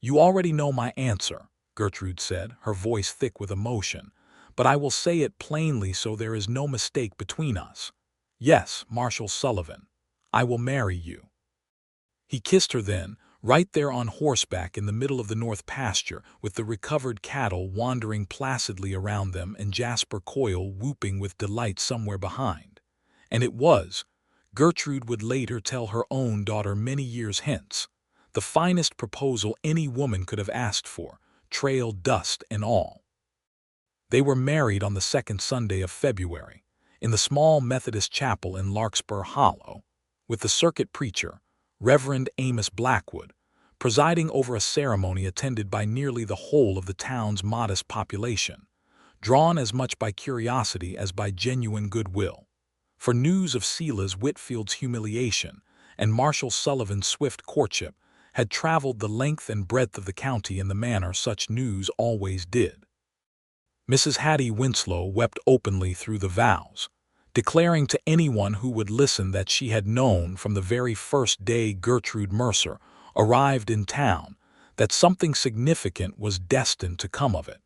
You already know my answer, Gertrude said, her voice thick with emotion, but I will say it plainly so there is no mistake between us. Yes, Marshall Sullivan, I will marry you. He kissed her then, right there on horseback in the middle of the north pasture, with the recovered cattle wandering placidly around them and Jasper Coyle whooping with delight somewhere behind. And it was, Gertrude would later tell her own daughter many years hence, the finest proposal any woman could have asked for, trail dust and all. They were married on the second Sunday of February, in the small Methodist chapel in Larkspur Hollow, with the circuit preacher, Reverend Amos Blackwood, presiding over a ceremony attended by nearly the whole of the town's modest population, drawn as much by curiosity as by genuine goodwill. For news of Silas Whitfield's humiliation and Marshall Sullivan's swift courtship had traveled the length and breadth of the county in the manner such news always did. Mrs. Hattie Winslow wept openly through the vows, declaring to anyone who would listen that she had known from the very first day Gertrude Mercer arrived in town that something significant was destined to come of it.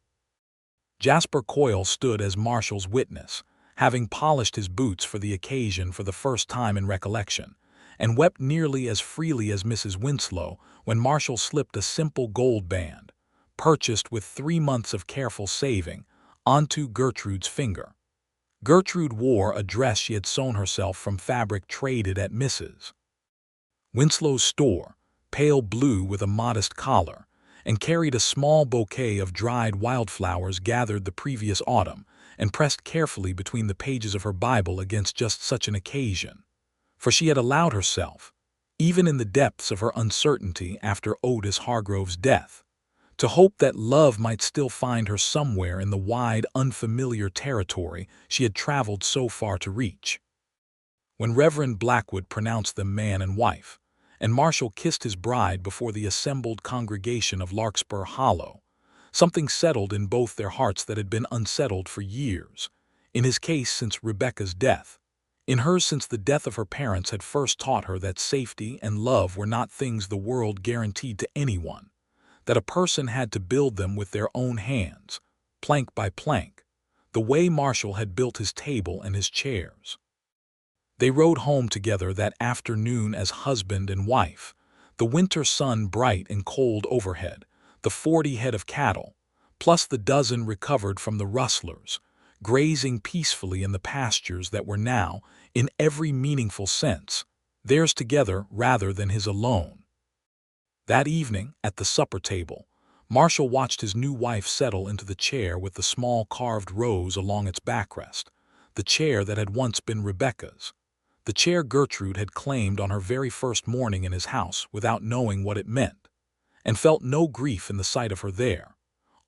Jasper Coyle stood as Marshall's witness, having polished his boots for the occasion for the first time in recollection, and wept nearly as freely as Mrs. Winslow when Marshall slipped a simple gold band, purchased with 3 months of careful saving, onto Gertrude's finger. Gertrude wore a dress she had sewn herself from fabric traded at Mrs. Winslow's store, pale blue with a modest collar, and carried a small bouquet of dried wildflowers gathered the previous autumn and pressed carefully between the pages of her Bible against just such an occasion. For she had allowed herself, even in the depths of her uncertainty after Otis Hargrove's death, to hope that love might still find her somewhere in the wide, unfamiliar territory she had traveled so far to reach. When Reverend Blackwood pronounced them man and wife, and Marshall kissed his bride before the assembled congregation of Larkspur Hollow, something settled in both their hearts that had been unsettled for years, in his case since Rebecca's death, in hers since the death of her parents had first taught her that safety and love were not things the world guaranteed to anyone, that a person had to build them with their own hands, plank by plank, the way Marshall had built his table and his chairs. They rode home together that afternoon as husband and wife, the winter sun bright and cold overhead, the 40 head of cattle, plus the dozen recovered from the rustlers, grazing peacefully in the pastures that were now, in every meaningful sense, theirs together rather than his alone. That evening, at the supper table, Marshall watched his new wife settle into the chair with the small carved rose along its backrest, the chair that had once been Rebecca's, the chair Gertrude had claimed on her very first morning in his house without knowing what it meant, and felt no grief in the sight of her there,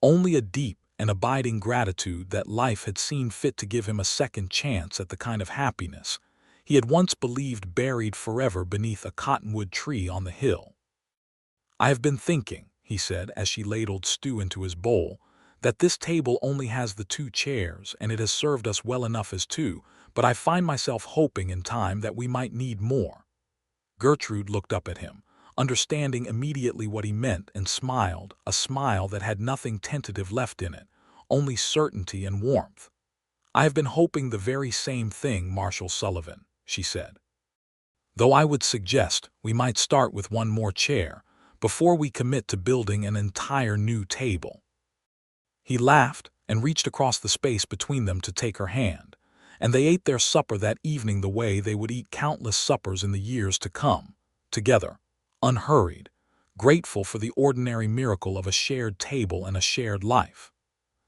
only a deep and abiding gratitude that life had seen fit to give him a second chance at the kind of happiness he had once believed buried forever beneath a cottonwood tree on the hill. I have been thinking, he said as she ladled stew into his bowl, that this table only has the 2 chairs and it has served us well enough as 2, but I find myself hoping in time that we might need more. Gertrude looked up at him, understanding immediately what he meant, and smiled, a smile that had nothing tentative left in it, only certainty and warmth. I have been hoping the very same thing, Marshall Sullivan, she said. Though I would suggest we might start with 1 more chair, before we commit to building an entire new table. He laughed and reached across the space between them to take her hand, and they ate their supper that evening the way they would eat countless suppers in the years to come, together, unhurried, grateful for the ordinary miracle of a shared table and a shared life.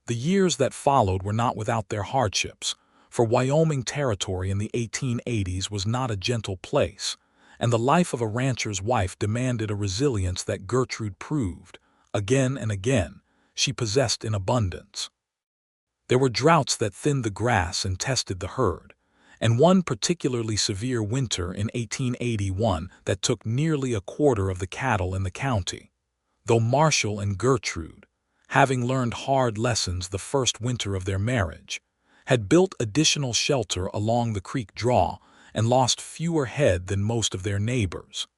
The years that followed were not without their hardships, for Wyoming territory in the 1880s was not a gentle place, and the life of a rancher's wife demanded a resilience that Gertrude proved, again and again, she possessed in abundance. There were droughts that thinned the grass and tested the herd, and one particularly severe winter in 1881 that took nearly a quarter of the cattle in the county. Though Marshall and Gertrude, having learned hard lessons the first winter of their marriage, had built additional shelter along the creek draw and lost fewer head than most of their neighbors,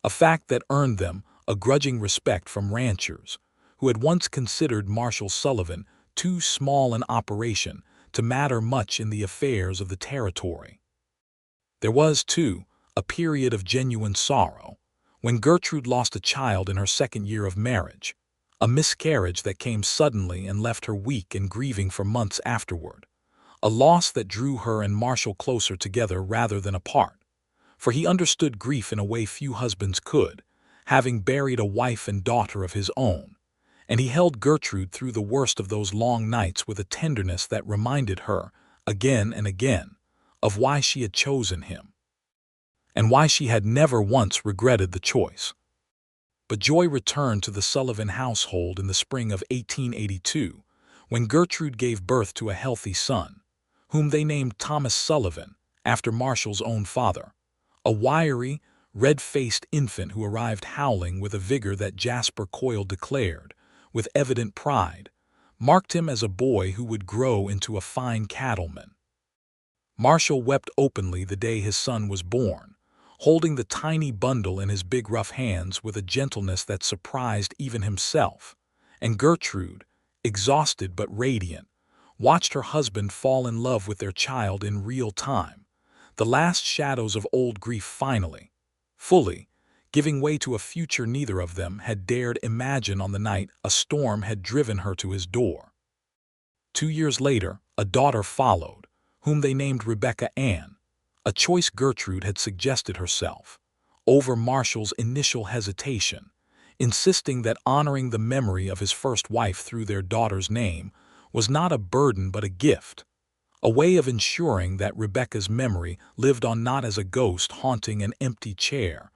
a fact that earned them a grudging respect from ranchers who had once considered Marshall Sullivan too small an operation to matter much in the affairs of the territory. There was, too, a period of genuine sorrow when Gertrude lost a child in her second year of marriage, a miscarriage that came suddenly and left her weak and grieving for months afterward, a loss that drew her and Marshall closer together rather than apart, for he understood grief in a way few husbands could, having buried a wife and daughter of his own, and he held Gertrude through the worst of those long nights with a tenderness that reminded her, again and again, of why she had chosen him, and why she had never once regretted the choice. But joy returned to the Sullivan household in the spring of 1882, when Gertrude gave birth to a healthy son, whom they named Thomas Sullivan, after Marshall's own father, a wiry, red-faced infant who arrived howling with a vigor that Jasper Coyle declared, with evident pride, marked him as a boy who would grow into a fine cattleman. Marshall wept openly the day his son was born, holding the tiny bundle in his big rough hands with a gentleness that surprised even himself, and Gertrude, exhausted but radiant, watched her husband fall in love with their child in real time, the last shadows of old grief finally, fully, giving way to a future neither of them had dared imagine on the night a storm had driven her to his door. 2 years later, a daughter followed, whom they named Rebecca Ann, a choice Gertrude had suggested herself, over Marshall's initial hesitation, insisting that honoring the memory of his first wife through their daughter's name was not a burden but a gift, a way of ensuring that Rebecca's memory lived on not as a ghost haunting an empty chair,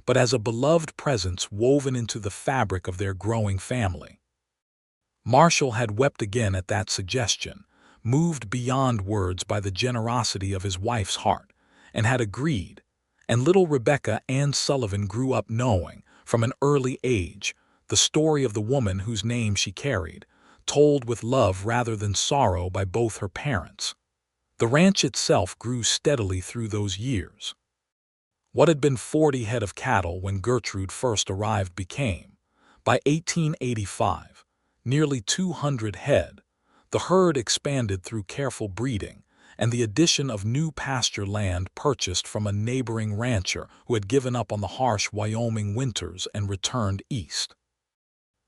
but as a beloved presence woven into the fabric of their growing family. Marshall had wept again at that suggestion, moved beyond words by the generosity of his wife's heart, and had agreed, and little Rebecca Ann Sullivan grew up knowing, from an early age, the story of the woman whose name she carried, told with love rather than sorrow by both her parents. The ranch itself grew steadily through those years. What had been 40 head of cattle when Gertrude first arrived became, by 1885, nearly 200 head. The herd expanded through careful breeding and the addition of new pasture land purchased from a neighboring rancher who had given up on the harsh Wyoming winters and returned east.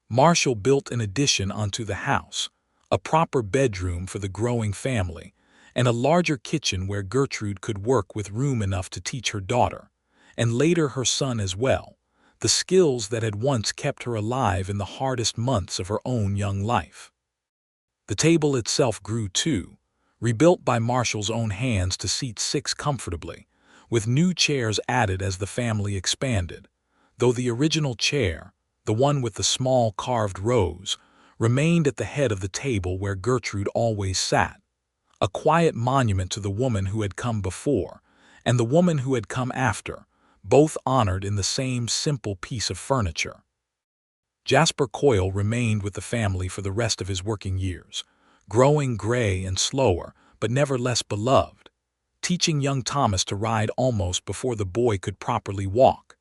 Marshall built an addition onto the house, a proper bedroom for the growing family, and a larger kitchen where Gertrude could work with room enough to teach her daughter, and later her son as well, the skills that had once kept her alive in the hardest months of her own young life. The table itself grew too, rebuilt by Marshall's own hands to seat 6 comfortably, with new chairs added as the family expanded, though the original chair, the one with the small carved rose, remained at the head of the table where Gertrude always sat, a quiet monument to the woman who had come before and the woman who had come after, both honored in the same simple piece of furniture. Jasper Coyle remained with the family for the rest of his working years, growing gray and slower, but never less beloved, teaching young Thomas to ride almost before the boy could properly walk,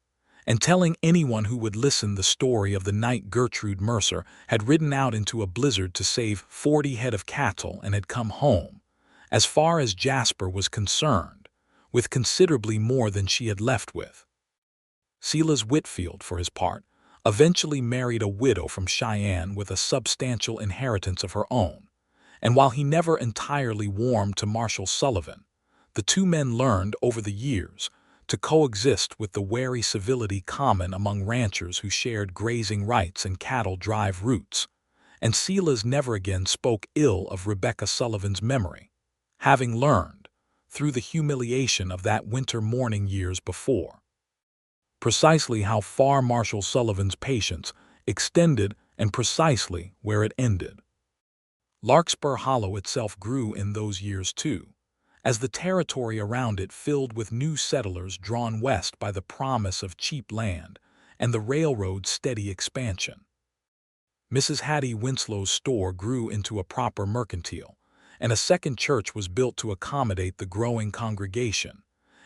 and telling anyone who would listen the story of the night Gertrude Mercer had ridden out into a blizzard to save 40 head of cattle and had come home, as far as Jasper was concerned, with considerably more than she had left with. Silas Whitfield, for his part, eventually married a widow from Cheyenne with a substantial inheritance of her own, and while he never entirely warmed to Marshall Sullivan, the two men learned over the years to coexist with the wary civility common among ranchers who shared grazing rights and cattle drive routes, and Silas never again spoke ill of Rebecca Sullivan's memory, having learned, through the humiliation of that winter morning years before, precisely how far Marshall Sullivan's patience extended and precisely where it ended. Larkspur Hollow itself grew in those years too, as the territory around it filled with new settlers drawn west by the promise of cheap land and the railroad's steady expansion. Mrs. Hattie Winslow's store grew into a proper mercantile, and a second church was built to accommodate the growing congregation.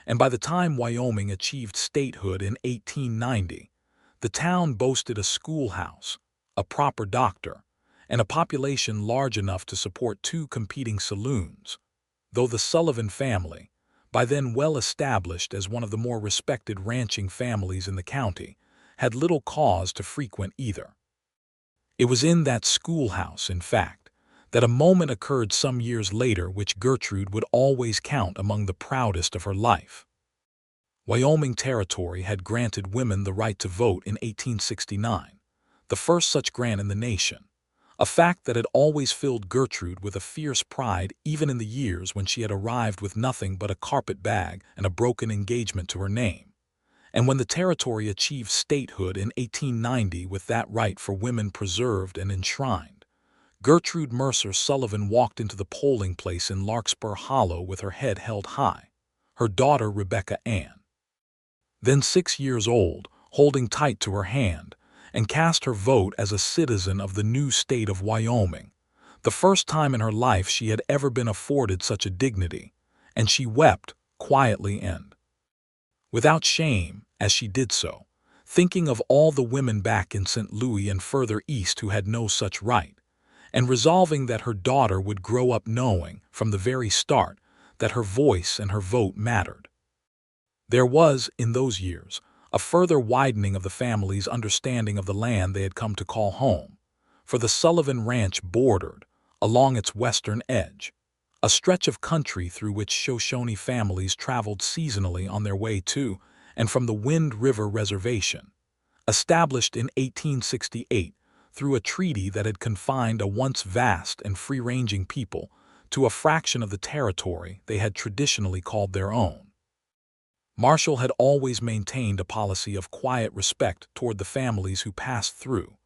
And by the time Wyoming achieved statehood in 1890, the town boasted a schoolhouse, a proper doctor, and a population large enough to support two competing saloons, though the Sullivan family, by then well established as one of the more respected ranching families in the county, had little cause to frequent either. It was in that schoolhouse, in fact, that a moment occurred some years later which Gertrude would always count among the proudest of her life. Wyoming Territory had granted women the right to vote in 1869, the first such grant in the nation, a fact that had always filled Gertrude with a fierce pride even in the years when she had arrived with nothing but a carpet bag and a broken engagement to her name. And when the territory achieved statehood in 1890 with that right for women preserved and enshrined, Gertrude Mercer Sullivan walked into the polling place in Larkspur Hollow with her head held high, her daughter Rebecca Ann, then 6 years old, holding tight to her hand, and cast her vote as a citizen of the new state of Wyoming, the first time in her life she had ever been afforded such a dignity, and she wept quietly and without shame as she did so, thinking of all the women back in St. Louis and further east who had no such right, and resolving that her daughter would grow up knowing, from the very start, that her voice and her vote mattered. There was, in those years, a further widening of the family's understanding of the land they had come to call home, for the Sullivan Ranch bordered, along its western edge, a stretch of country through which Shoshone families traveled seasonally on their way to and from the Wind River Reservation, established in 1868 through a treaty that had confined a once vast and free-ranging people to a fraction of the territory they had traditionally called their own. Marshall had always maintained a policy of quiet respect toward the families who passed through,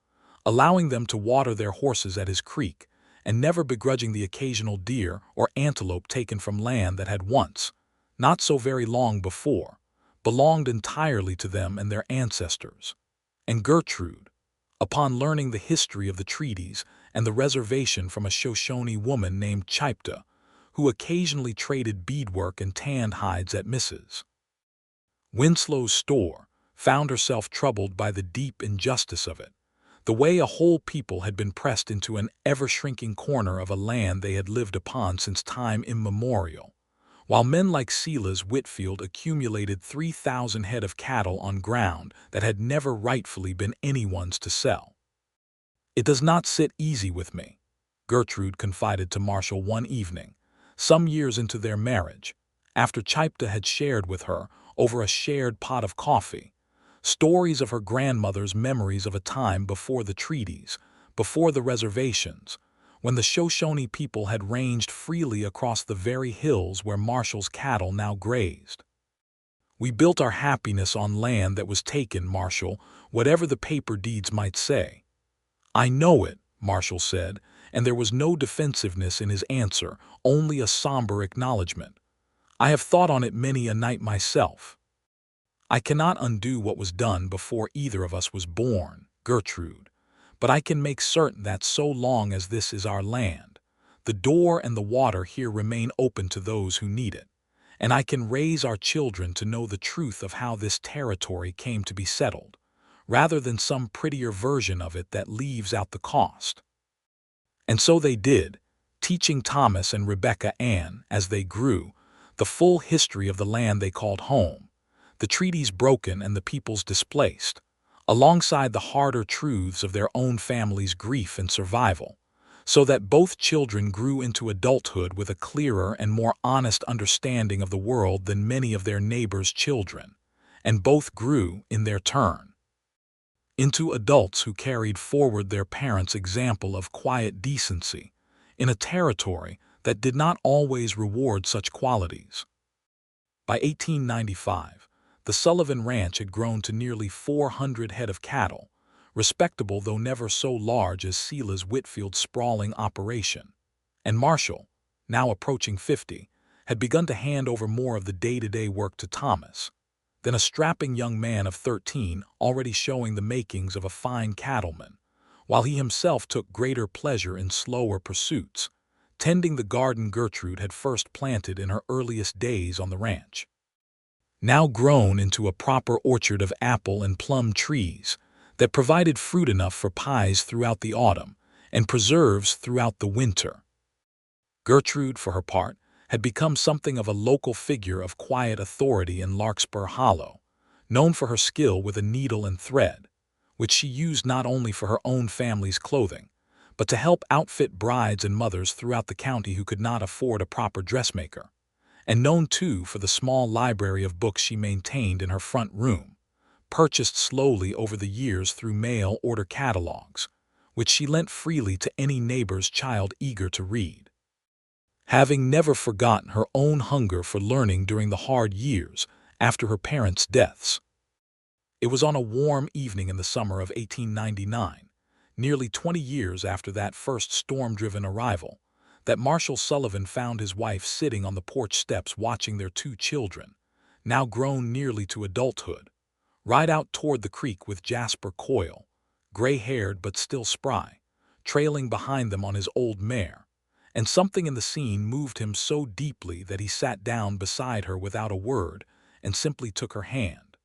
allowing them to water their horses at his creek and never begrudging the occasional deer or antelope taken from land that had once, not so very long before, belonged entirely to them and their ancestors. And Gertrude, upon learning the history of the treaties and the reservation from a Shoshone woman named Chipta, who occasionally traded beadwork and tanned hides at Mrs. Winslow's store, found herself troubled by the deep injustice of it, the way a whole people had been pressed into an ever-shrinking corner of a land they had lived upon since time immemorial, while men like Silas Whitfield accumulated 3,000 head of cattle on ground that had never rightfully been anyone's to sell. "It does not sit easy with me," Gertrude confided to Marshall one evening, some years into their marriage, after Chipta had shared with her, over a shared pot of coffee, stories of her grandmother's memories of a time before the treaties, before the reservations, when the Shoshone people had ranged freely across the very hills where Marshall's cattle now grazed. "We built our happiness on land that was taken, Marshall, whatever the paper deeds might say." "I know it," Marshall said, and there was no defensiveness in his answer, only a somber acknowledgment. "I have thought on it many a night myself." "I cannot undo what was done before either of us was born, Gertrude, but I can make certain that so long as this is our land, the door and the water here remain open to those who need it, and I can raise our children to know the truth of how this territory came to be settled, rather than some prettier version of it that leaves out the cost." And so they did, teaching Thomas and Rebecca Ann, as they grew, the full history of the land they called home, the treaties broken and the peoples displaced, alongside the harder truths of their own family's grief and survival, so that both children grew into adulthood with a clearer and more honest understanding of the world than many of their neighbors' children, and both grew, in their turn, into adults who carried forward their parents' example of quiet decency in a territory that did not always reward such qualities. By 1895, the Sullivan Ranch had grown to nearly 400 head of cattle, respectable though never so large as Silas Whitfield's sprawling operation. And Marshall, now approaching 50, had begun to hand over more of the day-to-day work to Thomas. Then a strapping young man of 13, already showing the makings of a fine cattleman, while he himself took greater pleasure in slower pursuits, tending the garden Gertrude had first planted in her earliest days on the ranch. Now grown into a proper orchard of apple and plum trees that provided fruit enough for pies throughout the autumn and preserves throughout the winter. Gertrude, for her part, had become something of a local figure of quiet authority in Larkspur Hollow, known for her skill with a needle and thread, which she used not only for her own family's clothing, but to help outfit brides and mothers throughout the county who could not afford a proper dressmaker, and known too for the small library of books she maintained in her front room, purchased slowly over the years through mail-order catalogs, which she lent freely to any neighbor's child eager to read. Having never forgotten her own hunger for learning during the hard years after her parents' deaths. It was on a warm evening in the summer of 1899, nearly 20 years after that first storm-driven arrival, that Marshall Sullivan found his wife sitting on the porch steps watching their 2 children, now grown nearly to adulthood, ride out toward the creek with Jasper Coyle, gray-haired but still spry, trailing behind them on his old mare, and something in the scene moved him so deeply that he sat down beside her without a word and simply took her hand.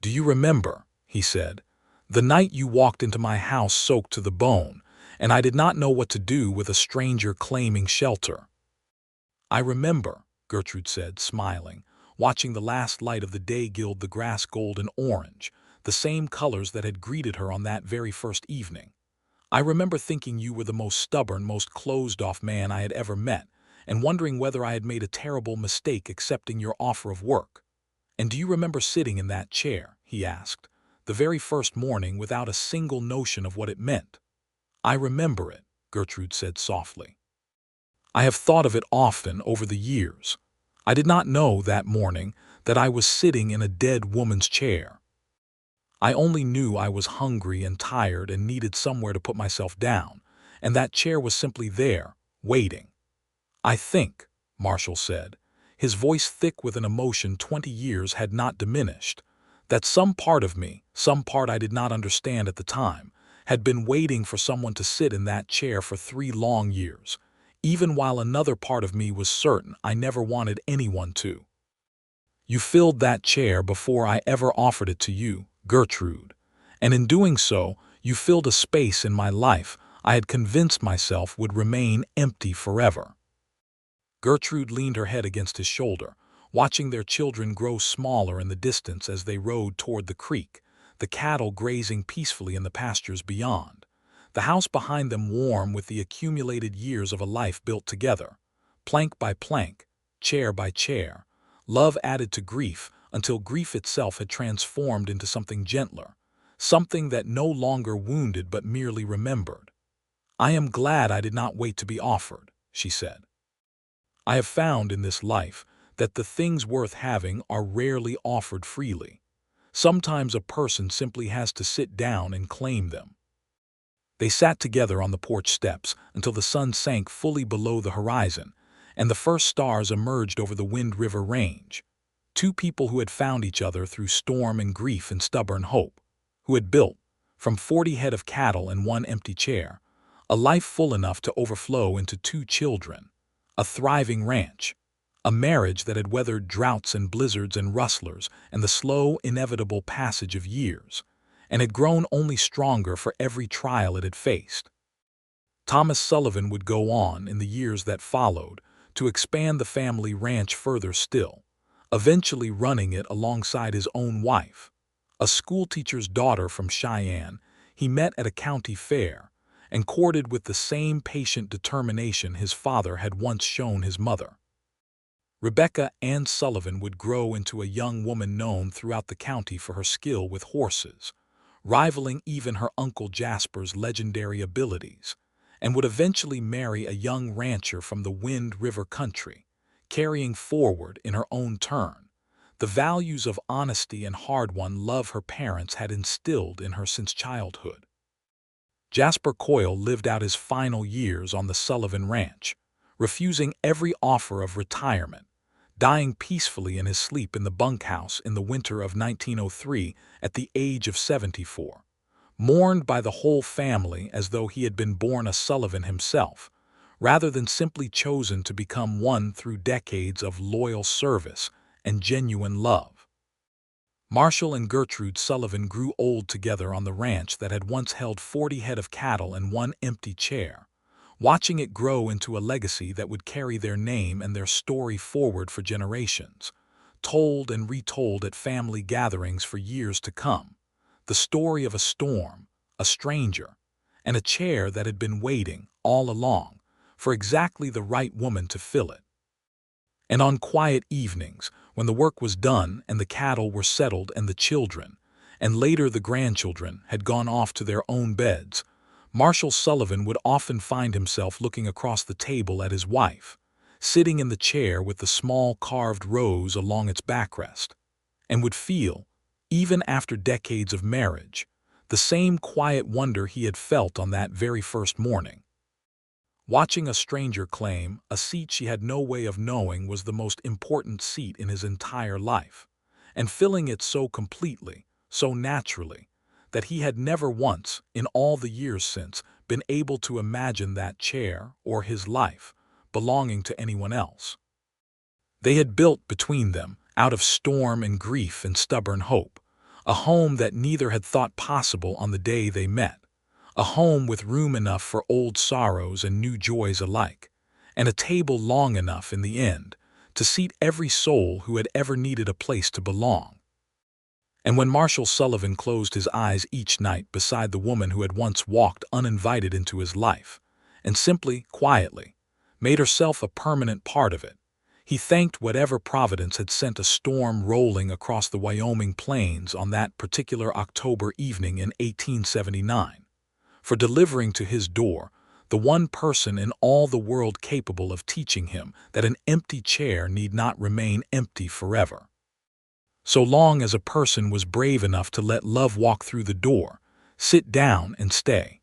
"Do you remember," he said, "the night you walked into my house soaked to the bone, and I did not know what to do with a stranger claiming shelter?" "I remember," Gertrude said, smiling, watching the last light of the day gild the grass gold and orange, the same colors that had greeted her on that very first evening. "I remember thinking you were the most stubborn, most closed-off man I had ever met, and wondering whether I had made a terrible mistake accepting your offer of work. And do you remember sitting in that chair," he asked, "the very first morning without a single notion of what it meant?" "I remember it," Gertrude said softly. "I have thought of it often over the years. I did not know that morning that I was sitting in a dead woman's chair. I only knew I was hungry and tired and needed somewhere to put myself down, and that chair was simply there, waiting. I think," Marshall said, his voice thick with an emotion 20 years had not diminished, "that some part of me, some part I did not understand at the time, had been waiting for someone to sit in that chair for 3 long years, even while another part of me was certain I never wanted anyone to. You filled that chair before I ever offered it to you, Gertrude, and in doing so, you filled a space in my life I had convinced myself would remain empty forever." Gertrude leaned her head against his shoulder, watching their children grow smaller in the distance as they rode toward the creek, the cattle grazing peacefully in the pastures beyond, the house behind them warm with the accumulated years of a life built together, plank by plank, chair by chair, love added to grief until grief itself had transformed into something gentler, something that no longer wounded but merely remembered. "I am glad I did not wait to be offered," she said. "I have found in this life that the things worth having are rarely offered freely. Sometimes a person simply has to sit down and claim them." They sat together on the porch steps until the sun sank fully below the horizon, and the first stars emerged over the Wind River Range. 2 people who had found each other through storm and grief and stubborn hope, who had built, from 40 head of cattle and 1 empty chair, a life full enough to overflow into 2 children, a thriving ranch, a marriage that had weathered droughts and blizzards and rustlers and the slow, inevitable passage of years, and had grown only stronger for every trial it had faced. Thomas Sullivan would go on, in the years that followed, to expand the family ranch further still, eventually running it alongside his own wife, a schoolteacher's daughter from Cheyenne he met at a county fair, and courted with the same patient determination his father had once shown his mother. Rebecca Ann Sullivan would grow into a young woman known throughout the county for her skill with horses, rivaling even her uncle Jasper's legendary abilities, and would eventually marry a young rancher from the Wind River country, carrying forward, in her own turn, the values of honesty and hard-won love her parents had instilled in her since childhood. Jasper Coyle lived out his final years on the Sullivan Ranch, refusing every offer of retirement, dying peacefully in his sleep in the bunkhouse in the winter of 1903 at the age of 74, mourned by the whole family as though he had been born a Sullivan himself, rather than simply chosen to become one through decades of loyal service and genuine love. Marshall and Gertrude Sullivan grew old together on the ranch that had once held 40 head of cattle and one empty chair, watching it grow into a legacy that would carry their name and their story forward for generations, told and retold at family gatherings for years to come. The story of a storm, a stranger, and a chair that had been waiting, all along, for exactly the right woman to fill it. And on quiet evenings, when the work was done and the cattle were settled and the children, and later the grandchildren, had gone off to their own beds, Marshall Sullivan would often find himself looking across the table at his wife, sitting in the chair with the small carved rose along its backrest, and would feel, even after decades of marriage, the same quiet wonder he had felt on that very first morning. Watching a stranger claim a seat she had no way of knowing was the most important seat in his entire life, and filling it so completely, so naturally, that he had never once, in all the years since, been able to imagine that chair, or his life, belonging to anyone else. They had built between them, out of storm and grief and stubborn hope, a home that neither had thought possible on the day they met, a home with room enough for old sorrows and new joys alike, and a table long enough in the end to seat every soul who had ever needed a place to belong. And when Marshall Sullivan closed his eyes each night beside the woman who had once walked uninvited into his life, and simply, quietly, made herself a permanent part of it, he thanked whatever providence had sent a storm rolling across the Wyoming plains on that particular October evening in 1879. For delivering to his door the one person in all the world capable of teaching him that an empty chair need not remain empty forever. So long as a person was brave enough to let love walk through the door, sit down and stay.